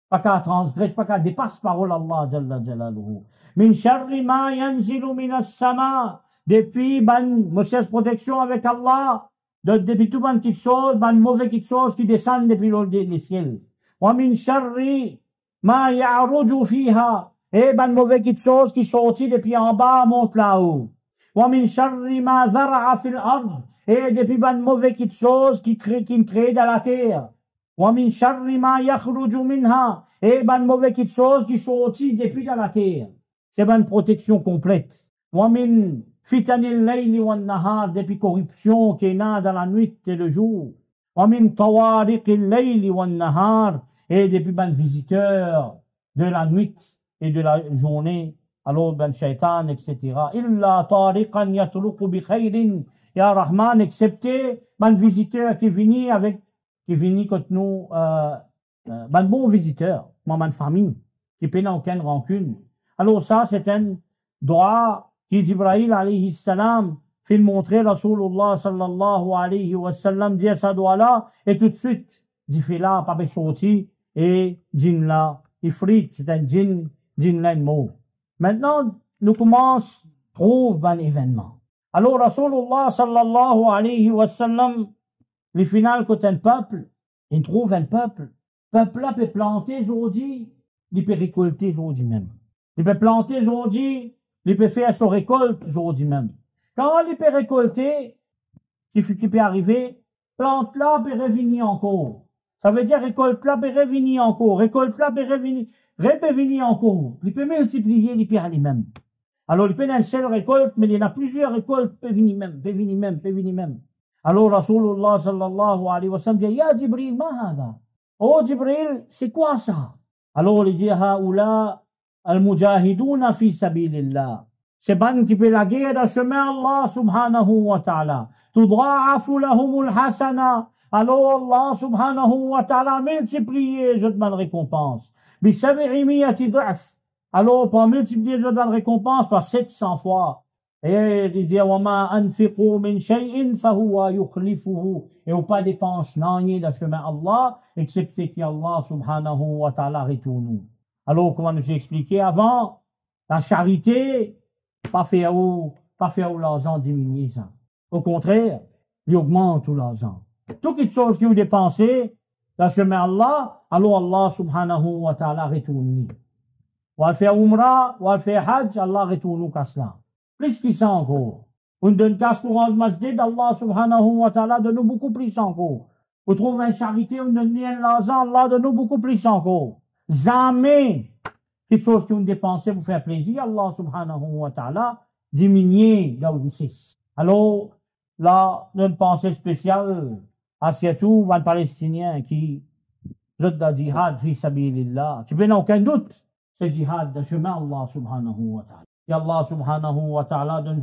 Pas qu'à transgresse, pas qu'à dépasse parole Allah Jalla Jalaluhu. Min sharri ma yanzilu minas sama. Depuis, monsieur protection avec Allah. Depuis tout bonne petite chose, mauvais petite chose qui descend depuis le ciel. Wa min sharri ma ya'ruju fiha. Et mauvais petite chose qui sortit depuis en bas, monte là-haut. Wa min sharri ma zara'a fil ard. Et depuis mauvais petites choses qui crée dans la terre. Wa min sharri ma yakhruju minha. Et mauvais petites choses qui sortit depuis dans la terre. C'est une protection complète. Wa min fitanil layli wan nahar, depuis corruption qui est là dans la nuit et le jour. Wa min tawariqil layli wan nahar, et depuis visiteurs de la nuit et de la journée. Alors shaitan, etc. Illa tariqan yatruqu bi khayrin. Ya Rahman, excepté visiteur qui vient contre nous, bon visiteur, ma famille, qui n'a aucune rancune. Alors ça, c'est un droit qui Jibril alayhi salam fait montrer Rasulullah sallallahu alayhi wa sallam dire ça doit là, et tout de suite, dit là, pas sorti, et djinn là, ifrit, c'est un djinn là, mot. Maintenant, nous commençons, trouve un événement. Alors, Rasulullah sallallahu alayhi wa sallam, le final, quand un peuple, il trouve un peuple. Peuple là peut planter aujourd'hui, il peut récolter aujourd'hui même. Il peut planter aujourd'hui, il peut faire son récolte aujourd'hui même. Quand il peut récolter, qui peut arriver, plante là, peut revenir encore. Ça veut dire récolte là, peut revenir encore. Récolte là, peut revenir encore. Il peut multiplier, il peut aller même. Alors, il peut y avoir une seule récolte, mais il y en a plusieurs récoltes, peut venir même. Alors, Rasulullah sallallahu alayhi wa sallam dit, Ya Jibril, ma hada? Oh Jibril, c'est quoi ça? Alors, il dit, Haoula al-mujahiduna fi sabilillah. C'est ban qui peut la guerre dans le chemin Allah subhanahu wa ta'ala. Tudha'afu lahumul hasana. Alors, Allah subhanahu wa ta'ala multiplier je demande récompense. Bi sabi'imiyati du'af. Alors, pour multiplier je demande récompense par 700 fois. Et il dit, وَمَا أَنْفِقُوا مِنْ شَيْءٍ فَهُوَ يُخْلِفُهُ. Et ou pas dépense n'en dans le chemin Allah, excepté qu'Allah subhanahu wa ta'ala retourne. Alors, comment nous j'ai expliqué avant, la charité, pas faire où l'argent diminue ça. Au contraire, il augmente tout l'argent. Toutes les choses que vous dépensez, dans le chemin Allah, alors Allah subhanahu wa ta'ala retourne. Ou à faire umrah, ou à faire hajj, Allah retourne qu'à cela. Plus qu'il ça encore. On donne casse pour rendre masjid, Allah subhanahu wa ta'ala donne beaucoup plus encore. Vous trouvez une charité, on donne l'argent, Allah donne beaucoup plus encore. Jamais, quelque chose que vous dépensez pour faire plaisir, Allah subhanahu wa ta'ala diminue là où c'est. Alors, là, une pensée spéciale à surtout les Palestiniens qui jette le djihad fi sabilillah. Tu n'as aucun doute, c'est djihad de chemin Allah subhanahu wa ta'ala. Et Allah subhanahu wa ta'ala donne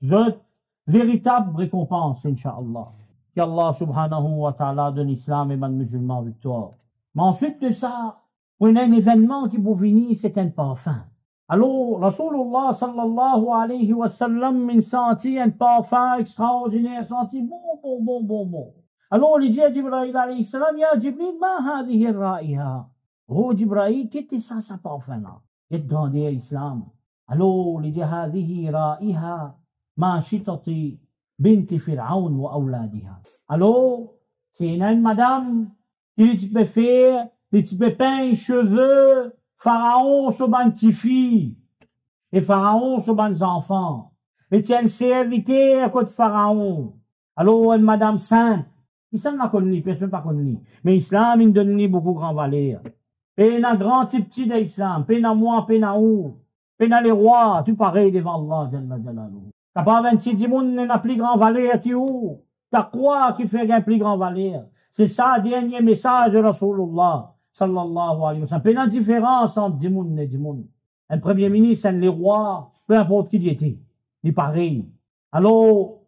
jette véritable récompense, incha'Allah. Qu'Allah subhanahu wa ta'ala donne l'islam et les musulmans victoire. Mais ensuite de ça, on a un événement qui pour venir, c'est un parfum. Alors, Rasulullah sallallahu alayhi wa sallam, il sentit un parfum extraordinaire, sentit bon. Alors, il dit à Jibril alayhi salam, Ya Jibril, ma hadihi ra'iha? Oh, Jibril, qu'est-ce que ça parfum-là? Il est dans l'islam. Alors, il dit, hadihi ra'iha, ma shitati binti Fir'aun wa awladiha. Alors, c'est une madame qui peut faire, qui peut peindre cheveux, Pharaon sur ban petite fille, et Pharaon sur ban enfants. Et tiens, une serviteur à côté de Pharaon. Alors, une madame sainte, Islam n'a connu, personne n'a pas connu. Mais Islam, il donne beaucoup grand valeur. Et il a grand petit d'Islam, peine à moi, peine à où, peine à les rois, tout pareil devant Allah, Jalla Jalaluhu. T'as pas 26 dimoun, n'a plus grand valeur qui où? T'as quoi qui fait un plus grand valeur? C'est ça, le dernier message de Rasulullah, sallallahu alayhi wa sallam. Peine à différence entre dimoun et dimoun. Un premier ministre, un les rois, peu importe qui il était. Il est pareil. Alors,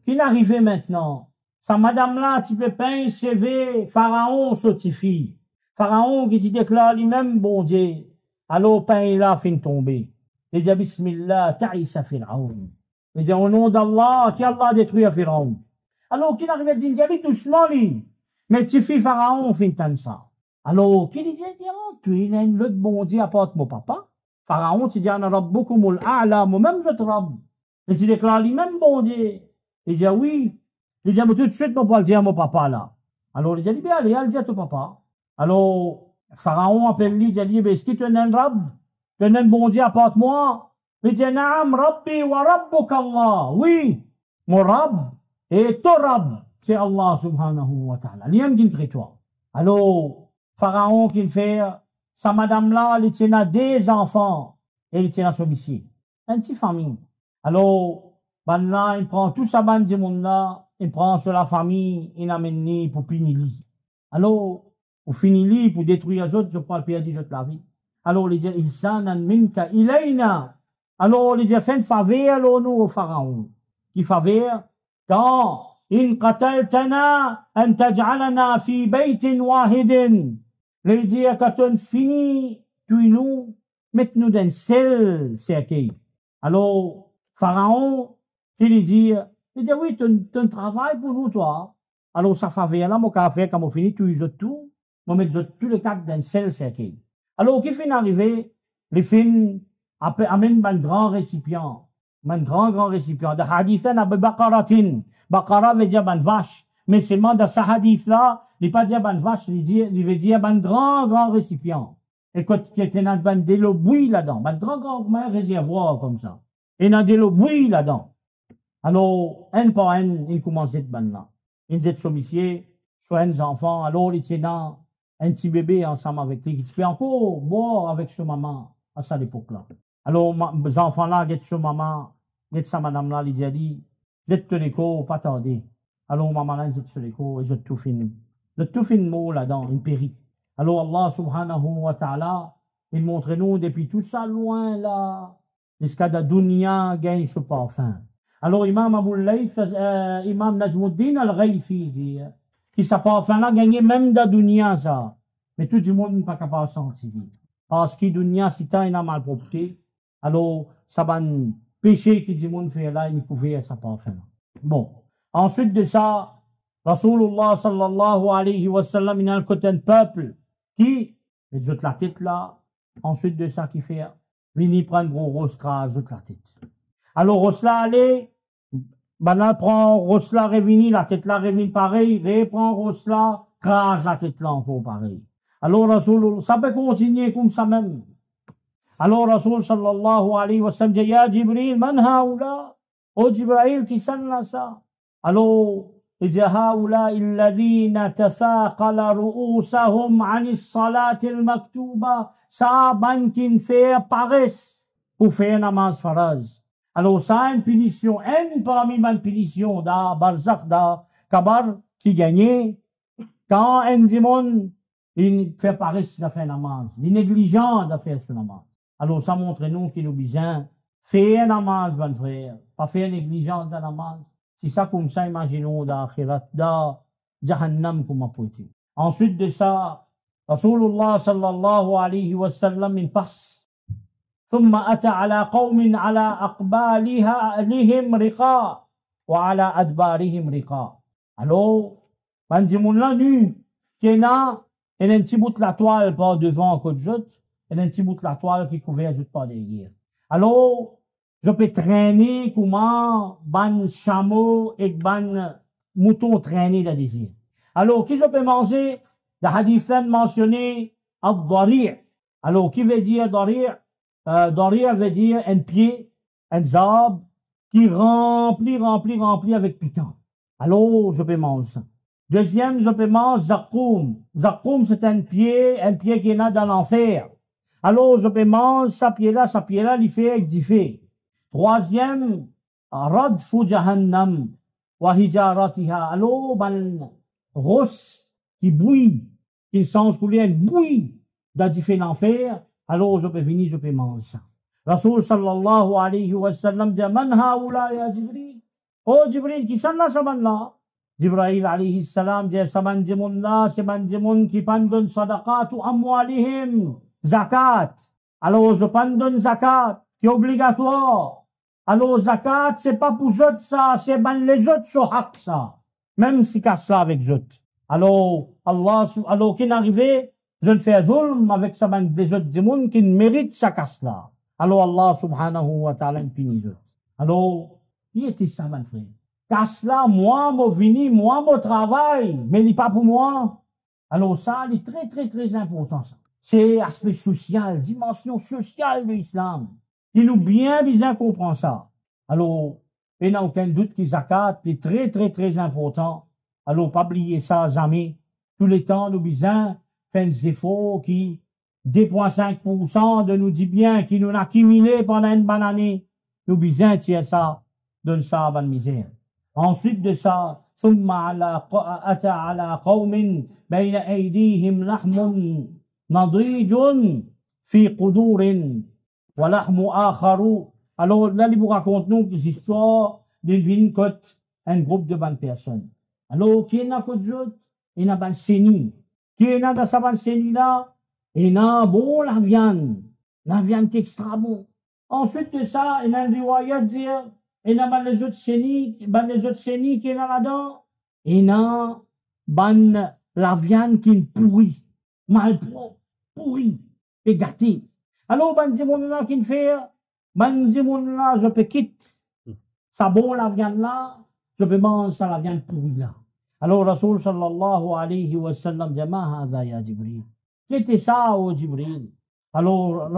qu'il arrivait maintenant? Sa madame-là, tu peux peindre, CV, Pharaon, sotifie. Pharaon qui s'y déclare lui-même, bon Dieu. Alors, peint là, fin tomber. Il dit, Bismillah, ta'isa Fir'aun. Il dit, au nom d'Allah, qui Allah détruit à Pharaon. Alors, qu'il arrive à dire, doucement, lui. Mais tu fais Pharaon, fin tant ça. Alors, qu'il dit, tu es un autre bon Dieu, apporte mon papa. Pharaon, tu dis, ana rabbukumul a'la, moi-même je te rab. Et tu déclares lui-même, bon Dieu. Il dit, oui. Il dit, tout de suite, on va le dire à mon papa, là. Alors, il dit, bien, allez, allez, dis à ton papa. Alors, Pharaon appelle lui, il dit, est-ce que tu es un rab? Tu es un bon Dieu, apporte-moi. Il dit, naam, rabbi wa rabbuk Allah. Oui, mon rab et ton rab, c'est Allah subhanahu wa ta'ala. L'yam qui crée toi. Alors, Pharaon qui fait, sa madame-là, il tient des enfants, et il tient à celui-ci. Une petite famille. Alors, ben là, il prend tout sa bande du monde là, il prend sur la famille, il amène pour punir lui. Alors, pour finir lui, pour détruire les autres, je crois, puis il dit, je te la vie. Alors, il dit, ihsanan minka ilayna. Alors, il dit, fais une faveur, alors, nous, au pharaon. Qui faveur? Quand, in qataltana, an taj'alana fi baytin wahidin. Il dit, quand on finit, tu nous, mets-nous dans seul cercueil. Alors, pharaon, il dit, oui, tu travailles pour nous, toi. Alors, ça faveur là, mon café, quand on finit, tu uses tout. On met tous les quatre dans un seul cercueil. Alors, qui finit arrivé, les films amènent un grand récipient. Un grand récipient. De hadithan Abu Baqaratin. Baqara veut dire une vache. Mais seulement dans ce hadith-là, il ne veut pas dire une vache, il veut dire un grand récipient. et qui était dans de l'eau bouillie là-dedans, un grand réservoir comme ça. Et dans de l'eau bouillie là-dedans. Alors, un par un, il commençait de ban là. Ils étaient sommissiers, soit un enfant, alors il était dans un petit bébé ensemble avec lui, qui peut encore boire avec sa maman à cette époque-là. Alors, les enfants-là, ils étaient sa maman, ils étaient sa madame-là, ils disaient, ils étaient l'écho, pas tarder. Alors, maman-là, ils étaient sur l'écho, ils ont tout fini. Ils ont tout fini mot là-dedans, ils périt. Alors, Allah subhanahu wa ta'ala, il montre nous depuis tout ça loin là, jusqu'à la dunya, gagne ce parfum. Alors, Imam Abu Layth, Imam Najmuddin al-Ghayfi dit, qui ce parfum-là gagné même de la dunya, ça. Mais tout le monde n'est pas capable de sentir. Parce que la dunya, si t'as une malpropreté, alors, ça va un péché que le monde fait là, il pouvait ce parfum-là. Bon. Ensuite de ça, Rasulullah sallallahu alayhi wa sallam, il y a un côté de peuple qui, il jette la tête là, ensuite de ça, qui fait, il prend un gros rostra, jette la tête. Alors, Rosla, allez, là, prend Rosla, revient, la tête là, revient pareil, reprend Rosla, crase la tête là encore pareil. Alors, Rasulullah, ça peut continuer comme ça même. Alors, Rasul sallallahu alayhi wa sallam dit, Ya Jibril, man haoula? Oh, Jibril, qui sonne là ça? Alors, il dit, haoula illadhina tathaqala ru'usahum anis salati al-maktuba, ça, ban qui fait paresse pour faire namaz faraz. Alors, ça, une punition, parmi les punitions, da barzakh, da kabar, qui gagnait, quand un démon, il fait paresse de faire namaz, il est négligent de faire ce namaz. Alors, ça montre nous qu'il nous besoin faire namaz, bon frère, pas faire négligence de namaz. C'est ça comme ça, imaginons, d'akhirat, da jahannam, comme on peut dire. Ensuite de ça, Rasulullah sallallahu alayhi wa sallam, il passe. ثم أتى على قوم على أقبالها لهم رقاء وعلى أدبارهم رقاء. Alors, bandimoun nu, qui est là, il y a un petit bout de la toile par devant côté jute, il y a un petit bout de la toile qui couvert juste par derrière. Alors, je peux traîner comment ban chameau et ban mouton traîner la désir. Alors, qui je peux manger? Le hadith mentionné ad-dari'. Alors, qui veut dire dari'? Dari' veut dire un pied, un zab, qui remplit avec piquant. Alors, je peux manger ça. Deuxième, je peux manger zakoum. Zakoum, c'est un pied qui est là dans l'enfer. Alors, je peux manger ça pied-là, il fait avec du feu. Troisième, radfu jahannam wa hijaratiha. Alors, ben, ros qui bouille, qui sens couler, elle bouille dans du feu l'enfer. Alors, je peux venir, je peux manger ça. Rasul sallallahu alayhi wa sallam dit, man haoula ya Jibril? Oh, Jibril, qui s'en là, ça man là? Jibril alayhi salam dit, ça man jimoun là, c'est man jimoun qui pandon sadaqat ou amwalihim, zakat. Alors, je pandon zakat, qui est obligatoire. Alors, zakat, c'est pas pour eux ça, c'est ban les autres sur haq ça. Même si casse ça avec eux. Alors, alors, qui n'arrivait, je ne fais zulm avec ça, ben, des autres démons qui méritent sa casse-là. Alors Allah subhanahu wa ta'ala punit eux. Alors, qui était ça, mon frère? Casse-là, moi, mon vini, moi, mon travail, mais il n'est pas pour moi. Alors ça, il est très, très, très important, ça. C'est aspect social, dimension sociale de l'islam. Qui nous bien comprend ça. Alors, il n'y a aucun doute que zakat est très, très, très important. Alors, pas oublier ça, jamais. Tous les temps, nous besoin fait des efforts qui 2,5% de nous dit bien, qui nous a accumulé pendant une bonne année. Nous besoin de ça, donne ça à bonne misère. Ensuite de ça, ثم أتى على قوم بين أيديهم لحم نضيج في قدور ولحم آخر. Alors là, il vous raconte nous des histoires d'une ville côte, un groupe de bonnes personnes. Alors, qui est dans côte joute? Il y a un séni. Qui est dans sa bonne séni là? Il y a bon la viande est extra bon. Ensuite de ça, il y a un riwayat dire, il y a les autres sénis qui est là-dedans. Il y a la viande qui est pourrie, mal propre, pourrie, et gâtée. Alors, ban dimoun là qui fait, ban dimoun là, je peux quitter. Ça bon la viande là, je peux manger ça la viande pourrie là. Alors, Rasul sallallahu alayhi wa sallam dit, ma hadha ya Jibril. Qu'était ça, oh Jibril? Alors,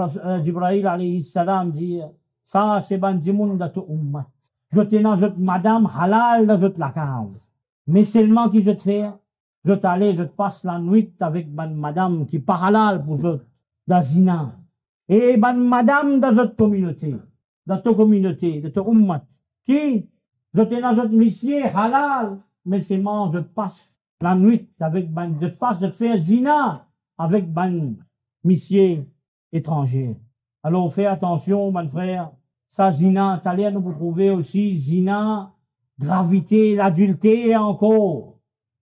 Jibril alayhi salam dit, ça c'est ban dimoun de tout ummat. Je t'ai dans votre madame halal dans votre la case. Mais seulement qui je te fais, je t'allais, je te passe la nuit avec ban madame qui pas halal pour eux, dans zina. Et ban madame dans votre communauté, de ton ummat. Qui, je t'ai dans votre monsieur halal, mais seulement je te passe la nuit avec ban, je te fais zina avec ban monsieur étranger. Alors, fais attention, mon frère. Ça, zina, t'allez à nous trouver aussi, zina, gravité, l'adultère encore.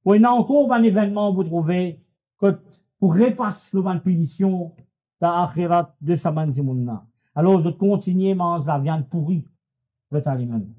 Oui, encore un événement, vous trouvez, que pour repasser le punition, la akhirat de sa manzimouna. Alors, je continue, mange la viande pourrie, le même.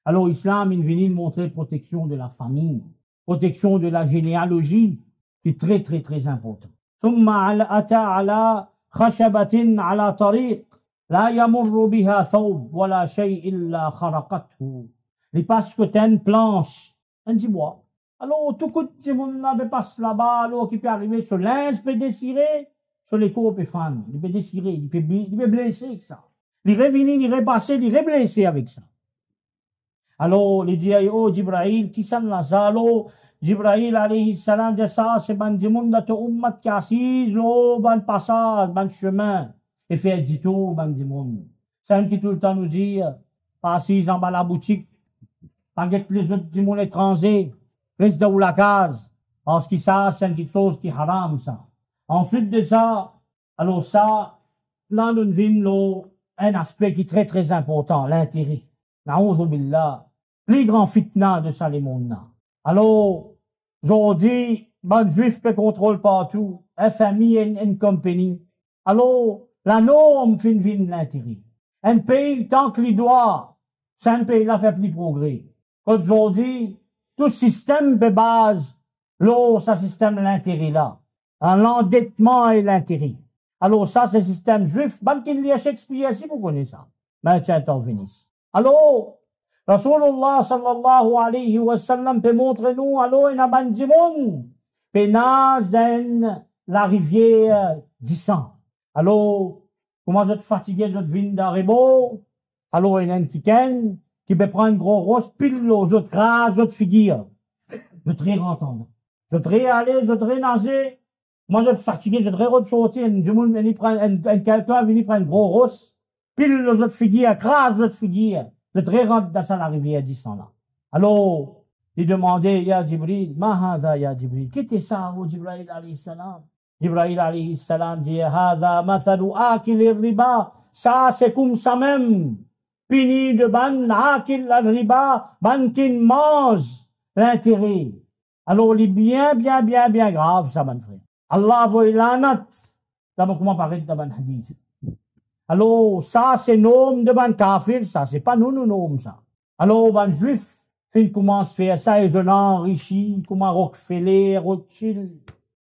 Alors, l'islam, il vient montrer protection de la famille, protection de la généalogie, qui est très, très, très important. ثم أتى على خشبة على طريق لا يمر بها ثوب ولا شيء إلا خرقته. Il passe que t'as une planche, un petit bois. Alors, tout coup de monde passe là-bas, alors qui peut arriver, ce linge peut déchirer, sur les cours peut faire, il peut déchirer, il peut blesser avec ça. Il peut venir, il peut passer, il peut blesser avec ça. Alors, il dit, oh, Jibril, qui s'en a ça, alors, Jibril alayhi salam dit ça, c'est ban dimoun de ton ummat qui assise, lo, ban passage, ban chemin, et fait du tout, ban dimoun. C'est un qui tout le temps nous dit, pas assise en bas la boutique, pas guette les autres dimoun étrangers, reste dans la case, parce que ça, c'est une chose qui est haram, ça. Ensuite de ça, alors ça, là, nous vîmes un aspect qui est très, très important, l'intérêt. Na'oudhu billah, plus grand fitna de ça, les mondes. Alors, aujourd'hui, ban juif peut contrôler partout, FMI et une compagnie. Alors, la norme fait une l'intérêt. Un pays, tant que les doit, c'est un pays là fait plus progrès. Aujourd'hui, tout système de base, l'eau, ça système l'intérêt là. L'endettement et l'intérêt. Alors, ça, c'est le système juif. Ban qu'il y a Shakespeare, si vous connaissez ça. Mais tiens, t'en venez. Alors, Rasulullah sallallahu alayhi wa sallam peut montrer nous, alors, il y a ban dimoun, pénage dans la rivière d'Issan. Alors, comment je te fatigué, je te viens d'Arebo, alors, il y a un qui peut prendre un gros rose, pile aux autres grâce, aux autres figures. Je te entendre. Je te aller, je te nager. Moi, je te fatigué, je te ressortir, quelqu'un vient prendre un gros rose, pile aux autres figures, grâce aux autres figures. Je te rentre dans la rivière d'Issan là. Alors, il demandait, Ya Jibril, ma hadha ya Jibril, qu'était ça, au Jibril alayhi salam? Jibril alayhi salam dit, hadha mathalu akil riba, ça c'est comme ça même. Pini de ban akil riba, ban qui mange l'intérêt. Alors, il est bien grave, ça, mon frère. Allah va l'anat. D'abord, comment paraître dans le hadith? Alors, ça, c'est nom de ban kafir, ça, c'est pas nous nom, ça. Alors, ban juif, il commence à faire ça, et je l'enrichis, comment Rockefeller, Rothschild,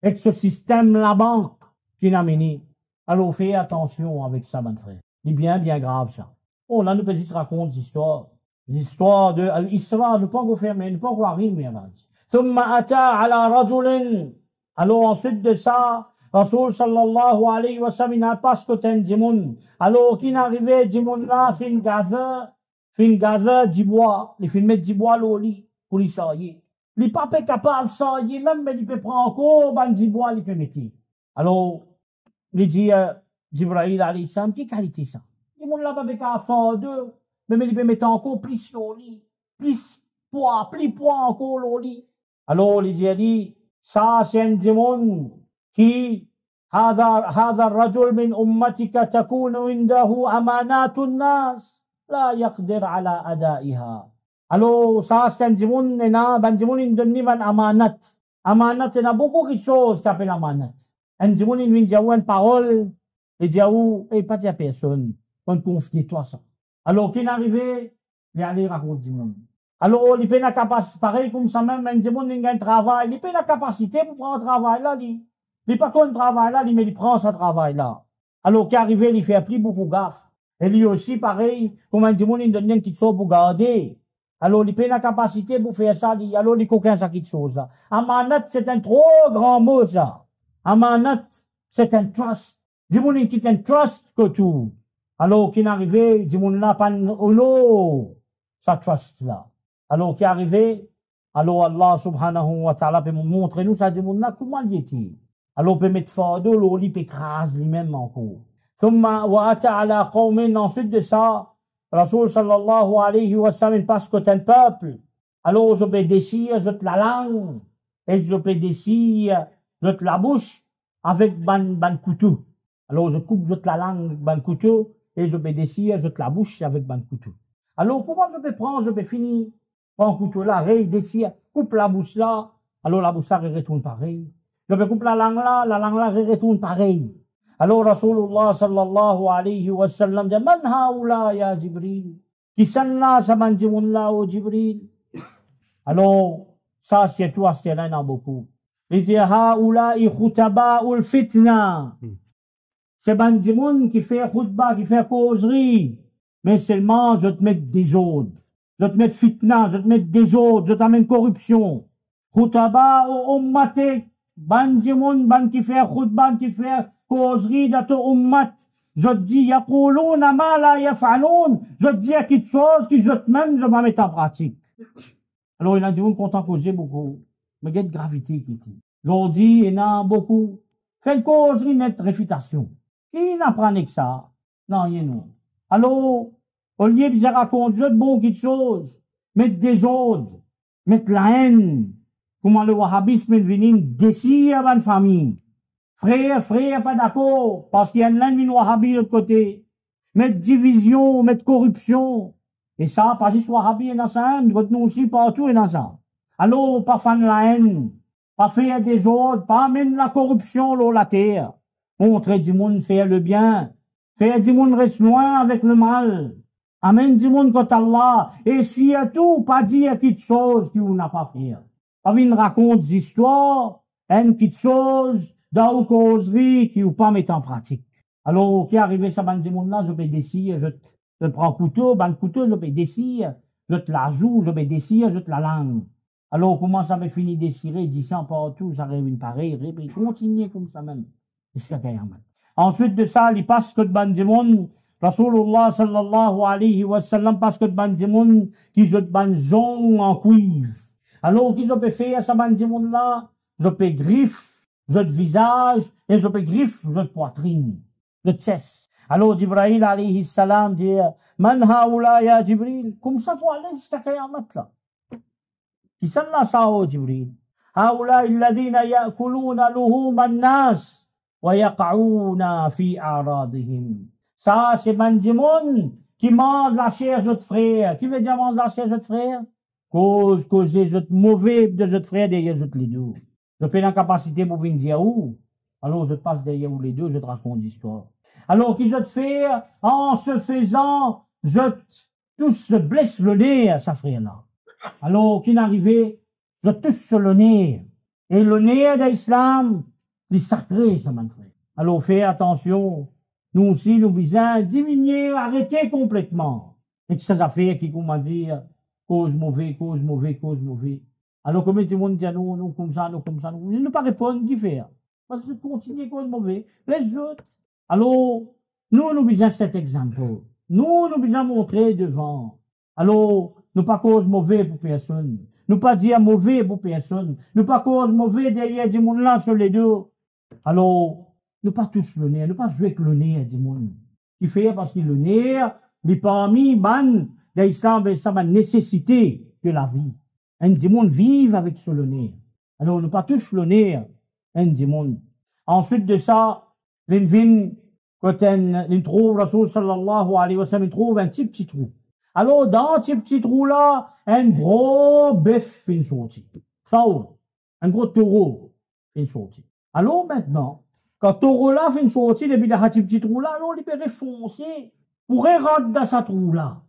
avec ce système, la banque, qui n'a mené. Alors, fais attention avec ça, mon frère. C'est bien grave, ça. Oh, là, nous peut se raconter des histoires. Des histoires de l'Isra, ne pas encore fermer, ne pas encore arriver, ثم أتى على رجل. Alors, ensuite de ça, Rasul sallallahu alayhi wa sallam, il n'a pas ce côté dimoun. Alors, qui n'arrivait, dimoun là, fin gather du bois, il fait mettre du bois au lit, pour les sailler. Il n'est pas capable de sailler, même, mais il peut prendre encore, ben, du bois, il peut mettre. Alors, il dit, Jibril alayhi salam, quelle qualité ça? Dimoun là, pas capable de faire deux, mais il peut mettre encore plus au lit, plus poids encore au lit. Alors, il dit, ça, c'est un démon qui, هذا الرجل من أمتك تكون عنده أمانات الناس لا يقدر على أدائها. Alors, ça, c'est un démon, il donne une amanat. Amanat, il y a beaucoup de choses qui appellent amanat. Un démon, il vient dire une parole, il dit, pas de personne, on confie toi ça. Alors, qui est arrivé, il est allé raconter du monde. Alors, il peut la capacité, pareil comme ça même, un démon, il a un travail, il peut la capacité pour prendre un travail là, il pas qu'on travail là, mais il prend ce travail là. Alors, qui est arrivé, il fait plus beaucoup gaffe. Et lui aussi, pareil, comme un démon, il donne une petite chose pour garder. Alors, il peut la capacité pour faire ça, alors, il coquin ça quelque chose là. Amanat, c'est un trop grand mot, ça. Amanat, c'est un trust. Dimoun qui t'en trust que tout. Alors, qui n'arrivait, Dimoun là, pas non, ça trust là. Alors, qui arrivait, alors Allah subhanahu wa ta'ala peut montrer nous, ça Dimoun là, comment il était. Alors, peut mettre fardeau, l'eau, il peut écraser lui-même encore. Thumma wa ata ala qawmin, ensuite de ça, Rasul sallallahu alayhi wa sallam, parce que t'es un peuple. Alors, je peux décider, je te la langue, et je peux décider, je te la bouche, avec ban couteau. Alors, je coupe, je te la langue, avec ban couteau, et je peux décider, je te la bouche, avec ban couteau. Alors, comment je peux prendre, je peux finir, prends un couteau là, décider, coupe la bouche là, alors la bouche là, retourne pareil. Je peux couper la langue là, retourne pareil. Alors, Rasulullah sallallahu alayhi wa sallam dit, Man haoula ya Jibril? Qui s'en là, ça m'a dit, au Jibril? Alors, ça, c'est toi, c'est là, il y en a beaucoup. Il dit, haoula i khutaba ul fitna. C'est ben du monde qui fait khutba, qui fait causerie. Mais seulement, je te mets des autres. Je te mets fitna, je te mets des autres, je t'amène corruption. Khutaba ou ummatik. Ben du monde, ben qui fait khutba, qui fait causerie de ton ummat. Je te dis, yaqoulouna ma la yaf'aloun. Je te dis à quelque chose que je te même, je vais mettre en pratique. Alors, il y a des gens content causer beaucoup. Mais il y a de gravité qui dit. Aujourd'hui, il y en a beaucoup. Fait une causerie, nette réfutation. Qui n'apprend que ça? Non, il y a non. Alors, au lieu de raconter de bon quelque chose, mettre des autres, mettre la haine, comment le wahhabisme est venu désir avant la famille. Frère, pas d'accord, parce qu'il y a un ennemi wahhabi de l'autre côté. Mettre division, mettre corruption. Et ça, pas juste wahhabi et dans ça, nous aussi partout et dans ça. Alors, pas fan la haine, pas faire des autres, pas amener la corruption dans la terre. Montrer du monde faire le bien. Faire du monde reste loin avec le mal. Amène du monde contre Allah. Et si à tout, pas dire quelque chose qui vous n'a pas fait. Pas venir raconter des histoires, une petite chose, dans une causerie qui vous pas mettre en pratique. Alors, qui est arrivé ça, ben, du monde là, je vais décider, je te prends couteau, ben, couteau, je vais décider, je te la joue, je vais décider, je te la langue. Alors, comment ça va finir déchiré, 10 ans partout, ça arrive une pareille, il continue comme ça même. Ensuite de ça, il passe que de ban du monde, Rasulullah sallallahu alayhi wa sallam passe que de ban du monde, qui jette ban zong en cuivre. Alors, qui je peux faire ça ban du monde là? Je peux griffe, je te visage, et je peux griffe, je te poitrine, je te chest. Alors, Jibril alayhi salam dit, Man haoula ya Jibril? Comme ça pour aller jusqu'à Qayamat là. Qui s'en là ça, oh Jibril? Haoula illadina ya'kuluna luhuma nas. وَيَقَعُونَ فِي أَعْرَاضِهِمْ. Ça, c'est ben du monde qui mange la chair de votre frère. Qui veut dire manger la chair de votre frère? Cause de mauvais de votre frère derrière les deux. Je peux la capacité pour venir dire où? Alors, je te passe derrière les deux, je te raconte l'histoire. Alors, qui je te fais? En se faisant, je tous se blesse le nez à sa frère-là. Alors, qui n'arrivait? Je touche le nez. Et le nez de l'islam, c'est sacré, ça, mon frère. Alors, fais attention. Nous aussi, nous besoin diminuer, arrêter complètement. Et que ces affaires qui, comment dire, cause mauvais. Alors, comme tout le monde dit, nous, comme ça, ils ne pas répondre, qui faire? Parce que continuer cause mauvais. Les autres. Alors, nous besoin cet exemple. Nous besoin montrer devant. Alors, nous pas cause mauvais pour personne. Nous pas dire mauvais pour personne. Nous pas cause mauvais derrière du monde là sur les deux. Alors, nous pas tous le nez, nous pas jouer avec le nez du monde. Qui fait parce que le nez, les parmi, d'Islam, c'est ma nécessité de la vie. Un du monde vive avec ce le nez. Alors, nous pas tous le nez, un du monde. Ensuite de ça, quand on trouve, Rasul sallallahu alayhi wa sallam, il trouve un petit trou. Alors, dans ce petit trou-là, un gros bœuf fait sortie. Ça, un gros taureau fait sortie. Alors maintenant, quand taureau-là fait une sortie depuis le petit trou-là, alors il peut foncer pour rentrer dans ce trou-là.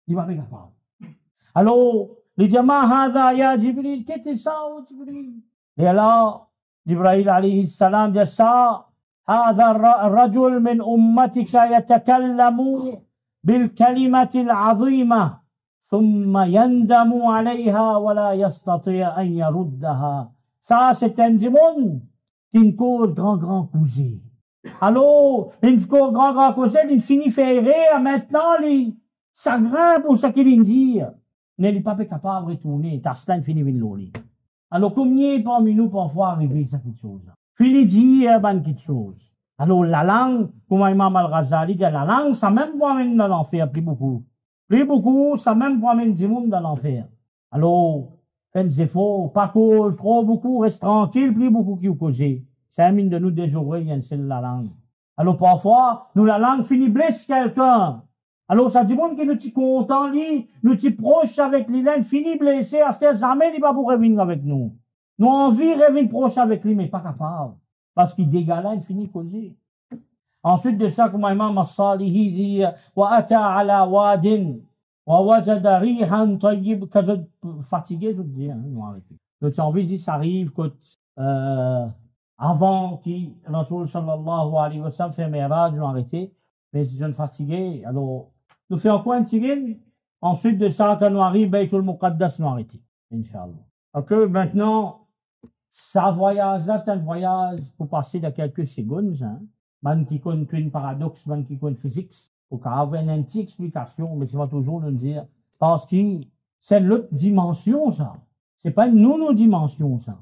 Il va pas capable. Alors, il dit, Ma hada ya Jibril, qu'est-ce que ça, Jibril? Et alors, Jibril alayhi salam dit ça, هذا الرجل من أمتك يتكلم بالكلمة العظيمة ثم يندم عليها ولا يستطيع أن يردها. Ça, c'est un démon qui une cause grand causé. Alors, une grand cause, il finit faire rire, maintenant, ça grimpe pour ce qu'il dit. Mais il n'est pas capable de retourner, Taslan finit de l'oli. Alors, combien parmi nous parfois arriver à quelque chose? Fini dire, quelque chose. Alors, la langue, comme Imam Al-Ghazali dit, la langue, ça même promène dans l'enfer, plus beaucoup. Plus beaucoup, ça même promène du monde dans l'enfer. Alors, faites des efforts, pas cause, trop beaucoup, reste tranquille, plus beaucoup qui vous causez. Ça mine de nous des oreilles, c'est la langue. Alors, parfois, nous, la langue finit blesse quelqu'un. Alors, ça dit bon que nous t'y content, nous t'y proche avec lui, finit blessé, à ce que jamais il va pour revenir avec nous. Nous envie de revenir proche avec lui, mais pas capable. Parce qu'il dégale, il finit causer. Ensuite de ça, comme Imam As-Salihi dit, wa ata ala wadin, wa wajada rihan tayyib, que je fatigué, je dis, nous arrêtons. Donc, envie, si ça arrive, que, avant qu'il, Rasul sallallahu alayhi wa sallam fait Miraj, nous arrêté. Mais si je suis fatigué, alors, nous faisons quoi un tigre? Ensuite de ça, quand nous arrivons, Baytul Muqaddas, nous arrêté. Inch'Allah. Ok, maintenant, ça voyage là, c'est un voyage pour passer de quelques secondes, hein. Man qui connaît une paradoxe, man qui connaît physique, pour avoir une petite explication, mais c'est pas toujours de dire, parce que c'est l'autre dimension, ça. C'est pas une non-dimension, ça.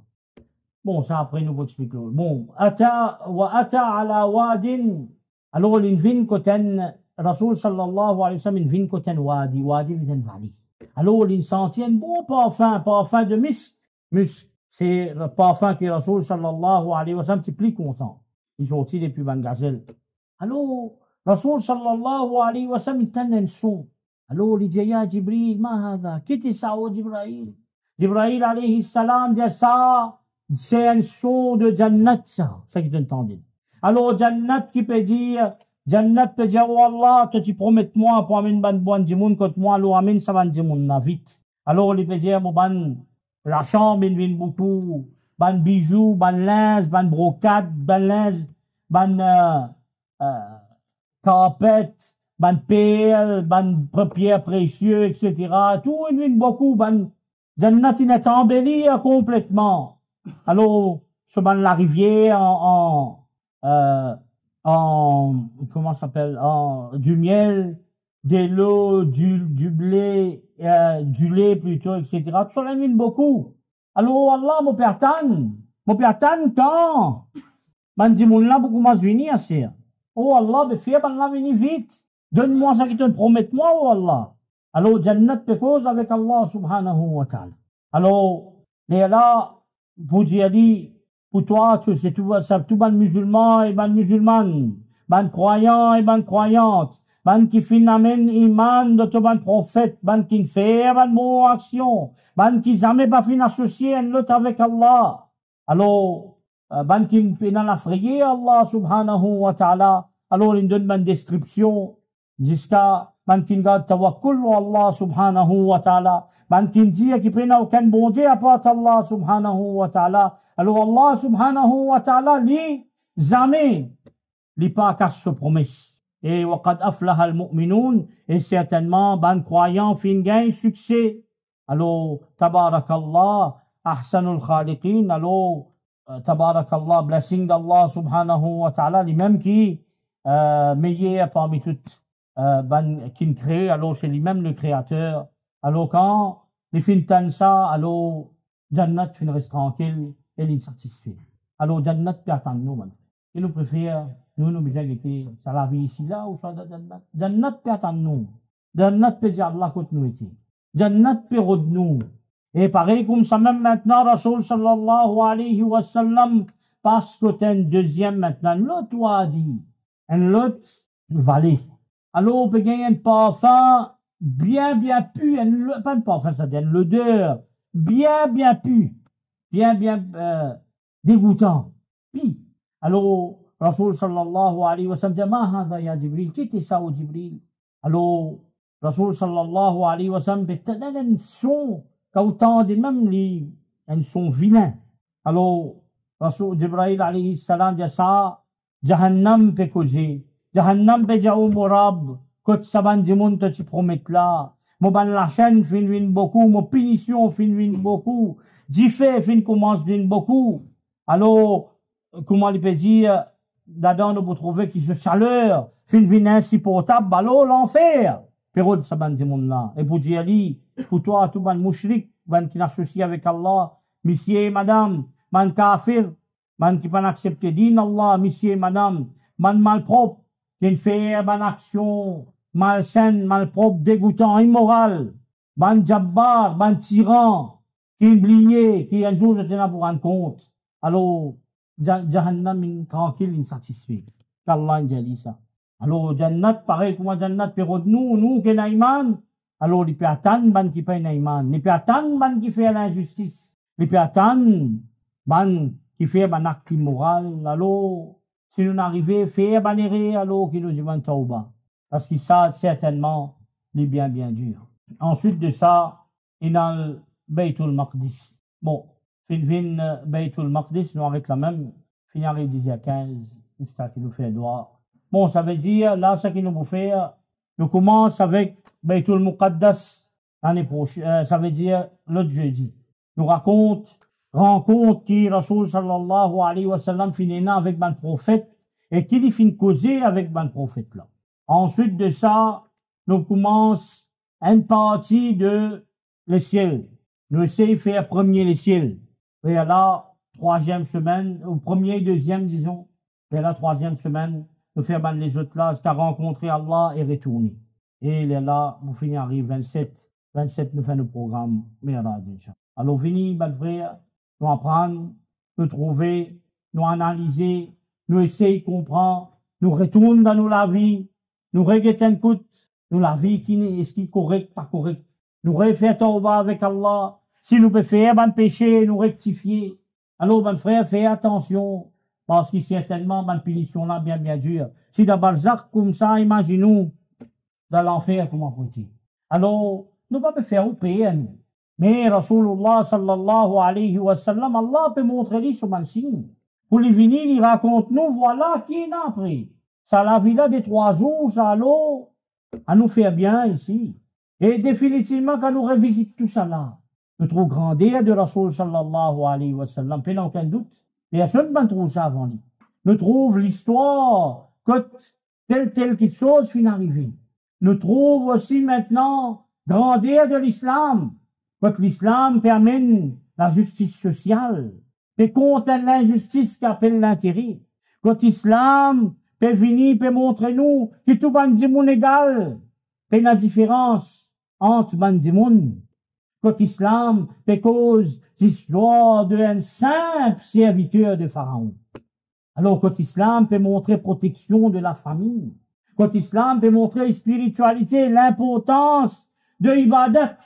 Bon, ça après nous expliquer. Bon, ata ala wadin. Alors, il vient koten, Rasul sallallahu alayhi wa sallam, il vient koten wadi vient vallée. Alors, il sentit un bon parfum de musk. C'est le parfum que Rasul sallallahu alayhi wa sallam était plus content. Il sortit depuis ban gazelle. Alors, Rasul sallallahu alayhi wa sallam, il tenne un son. Alors, il dit, ya Jibril, ma hada, qu'est-ce ça, oh Jibril? Jibril alayhi salam dit ça, c'est un son de Jannat, ça. C'est ce qu'il entendait. Alors, Jannat qui peut dire, oh Allah, tu promets-moi pour amener ban bon dimoun, que moi, l'eau amène ça ban dimoun, na vite. Alors, il peut dire, ban, la chambre, il vient beaucoup, ban bijoux, ban linge, ban brocade, ban linge, ban, carpet, ban perles, ban pierres précieuses, etc. Tout, il vient beaucoup, ban, Jannat, il est embelli complètement. Alors, sur ban la rivière, comment ça s'appelle, du miel, de l'eau, du blé, du lait plutôt, etc. Tout ça, il beaucoup. Alors, Allah, mon père quand? Man dit, mon là, beaucoup commence à venir, c'est. Oh Allah, fais ban là, venir vite. Donne-moi ça qui te promet, moi, oh Allah. Alors, Jannat pe cause avec Allah, subhanahu wa ta'ala. Alors, et là, pour dire, pour toi, c'est tout ban musulman et ban musulmane, ban croyant et ban croyante, ban qui finamen iman de tout ban prophète, ban qui fait ban bon action, ban qui jamais pas fin associé un l'autre avec Allah. Alors, ban qui dans la frayer Allah subhanahu wa ta'ala, alors il donne ban description jusqu'à ban qui garde tawakkul Allah subhanahu wa ta'ala, ban qui dit qu'il peut aucun bon Dieu à part Allah subhanahu wa ta'ala. Alors Allah subhanahu wa ta'ala, lui, jamais, lui pas casse ce promesse. Et waqad aflaha al-mu'minun, et certainement, ban croyant fin gain succès. Alors, tabarakallah, ahsanul khaliqin, alors, tabarakallah, blessing d'Allah subhanahu wa ta'ala, lui-même qui, meilleur parmi toutes, ban, qui crée, alors c'est lui-même le créateur. Alors quand, les fin tan ça, alors, Jannat fin reste tranquille, et l'insatisfait. Alors, Jannat peut attendre nous, man. Il nous préfère, nous besoin de ça la vie ici, là, ou ça de Jannat. Jannat peut attendre nous. Jannat peut dire Allah côté nous était. Jannat peut rôder nous. Et pareil comme ça même maintenant, Rasul sallallahu alayhi wa sallam, parce que t'es un deuxième maintenant, l'autre wadi, l'autre vallée. Alors, on peut gagner un parfum bien pu, pas un parfum, ça dit, l'odeur bien pu. Bien dégoûtant. Puis, alors, Rasul sallallahu alayhi wa sallam dit, ma hada ya Jibril, qu'est-ce ça au Jibril? Alors, Rasul sallallahu alayhi wa sallam dit, un son, qu'autant de même un son vilain. Alors, Rasul Jibril alayhi salam dit ça, Jahannam pe causer, Jahannam pe jaou morab, que saban dimoun te promet là, mon ban la chaîne fin beaucoup, mon punition fin beaucoup, d'y fait fin commence d'une beaucoup. Alors, comment il peut dire, là-dedans, nous vous trouvez qui se chaleur, fin vin insupportable, balo, l'enfer. Période, ça, ban, là. Et pour dire, pour toi, tout ban mouchrik, ban qui n'associe avec Allah, monsieur et madame, ban kafir, ban qui pas accepter din Allah, monsieur et madame, ban malpropre, qui fait ban action, malsaine, malpropre, dégoûtant, immoral, ban jabbar, ban tyran, qui est oublié, qui un jour je là pour rendre compte. Alors, Jahannam tranquille, insatisfait. Qu'Allah dit ça. Alors, Jannat, pareil comme Jannat, période nous, qui naïman. Alors, les péatan, ban qui paye naïman. Les péatan, ban qui fait l'injustice. Les péatan, ban qui fait un acte immoral. Alors, si nous n'arrivons à faire ban erré, alors, qui nous dit ban tauba. Parce que ça, certainement, les bien dur. Ensuite de ça, il y a le Baytul Maqdis. Bon. Fin Baytul Maqdis, nous arrête la même. Finir les 10 à 15, c'est ça qui nous fait droit. Bon, ça veut dire, là, ce qui nous fait, nous commence avec Baytul Muqaddas l'année prochaine, ça veut dire l'autre jeudi. Nous rencontre qui Rasoul sallallahu alayhi wa sallam finina avec ban prophète et qui lui fin causer avec ban prophète là. Ensuite de ça, nous commence une partie de le ciel. Nous essayons de faire premier les ciels. Et là, troisième semaine, ou premier, deuxième, disons. Et là, troisième semaine, nous faisons les autres là, jusqu'à rencontrer Allah et retourner. Et là, nous finissons arrive 27, nous faisons le programme, Miraj, Inch'Allah. Alors, fini, mes frères, nous apprendre, nous trouver, nous analyser, nous essayer de comprendre, nous retourner dans nos la vie, nous regretter un coup, nous la vie qui est-ce qui est correct, pas correct. Nous refaire tauba avec Allah. Si nous pouvons faire un péché, nous rectifier. Alors, mon frère, fais attention. Parce que certainement, ma punition là, bien dure. Si dans Balzac, comme ça, imaginons, dans l'enfer, comment faut-il. Alors, nous ne pouvons pas faire au payer. Mais, Rasulullah sallallahu alayhi wa sallam, Allah peut montrer lui sur un signe. Pour les venir, il raconte nous, voilà qui est après. Ça, la vie là des 3 jours, ça, alors, à nous faire bien ici. Et définitivement, quand nous revisitons tout ça là, nous trouvons grandeur de Rasul sallallahu alayhi wa sallam, pas aucun doute. Mais personne ne trouve ça avant lui. Nous trouvons l'histoire, que telle quelque chose finit arriver. Nous trouvons aussi maintenant grandeur de l'islam, que l'islam permet la justice sociale, et contre l'injustice qu'appelle l'intérêt. Que l'islam peut venir, peut montrer nous que tout le monde est égal, et la différence entre le monde. Que l'islam peut cause l'histoire d'un simple serviteur de Pharaon. Alors que l'islam peut montrer protection de la famille. Que l'islam peut montrer spiritualité, l'importance de ibadat.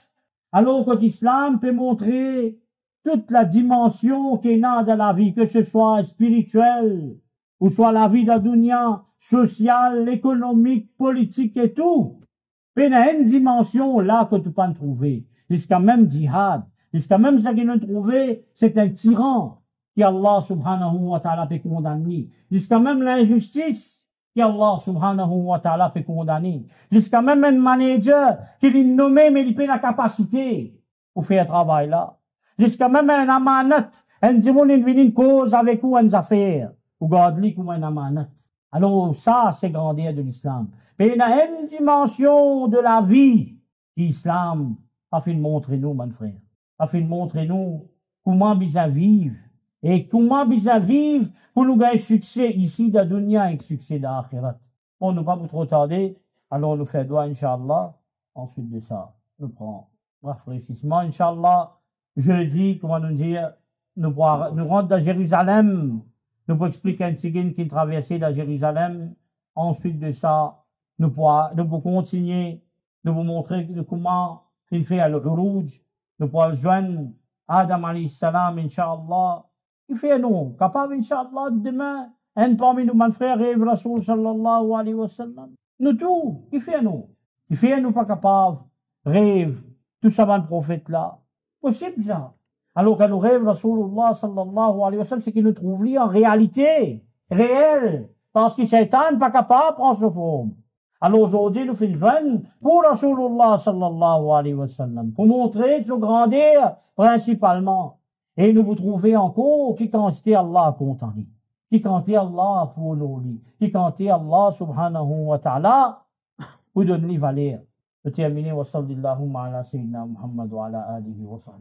Alors que l'islam peut montrer toute la dimension qu'il y a dans la vie, que ce soit spirituelle, ou soit la vie de la dunya, sociale, économique, politique et tout. Il y a une dimension là que tu peux pas trouver. Jusqu'à même djihad. Jusqu'à même ça qu'il a trouvé, c'est un tyran qui Allah subhanahu wa ta'ala peut condamner. Jusqu'à même l'injustice qui Allah subhanahu wa ta'ala peut condamner. Jusqu'à même un manager qui est nommé mais il n'a pas la capacité pour faire un travail là. Jusqu'à même un amanat, un dimon il vient une cause avec ou une affaire. Ou garde-lui comme un amanat. Alors ça, c'est grandeur de l'islam. Mais il y a une dimension de la vie qui l'islam a fait montrer nous, mon frère. A fait montrer nous comment bien vivre. Et comment bien vivre pour nous gagner succès ici dans la dunya et succès dans l'akhirat. On ne va pas trop tarder. Alors, nous faisons doigt, Inch'Allah. Ensuite de ça, nous prenons rafraîchissement, Inch'Allah. Jeudi, comment nous dire, nous rentrons dans Jérusalem. Nous pouvons expliquer un tigine qui traversait dans Jérusalem. Ensuite de ça, nous pouvons continuer. Nous vous montrer comment il fait al-Uruj. Nous pouvons joindre Adam alayhi salam, Inch'Allah. Il fait nous, capable, Inch'Allah, demain, un parmi nous, mon frère, rêve Rasoul sallallahu alayhi wa sallam. Nous tout, il fait nous pas capable, rêve, tout ça, mon prophète là. Possible ça. Alors que nous rêve Rasoulullah sallallahu alayhi wa sallam, c'est qu'il nous trouve lui en réalité, réel. Parce que Shaitan n'est pas capable de prendre sa forme. Alors aujourd'hui, nous faisons joindre pour Rasulullah sallallahu alayhi wa sallam, pour montrer sa grandeur principalement. Et nous vous trouvez encore qui quantité Allah a content. qui comptait Allah pour l'oli, qui comptait Allah subhanahu wa ta'ala pour donner valeur. Je termine wa sallallahu ala sayyidina Muhammad wa ala alihi wa sallam.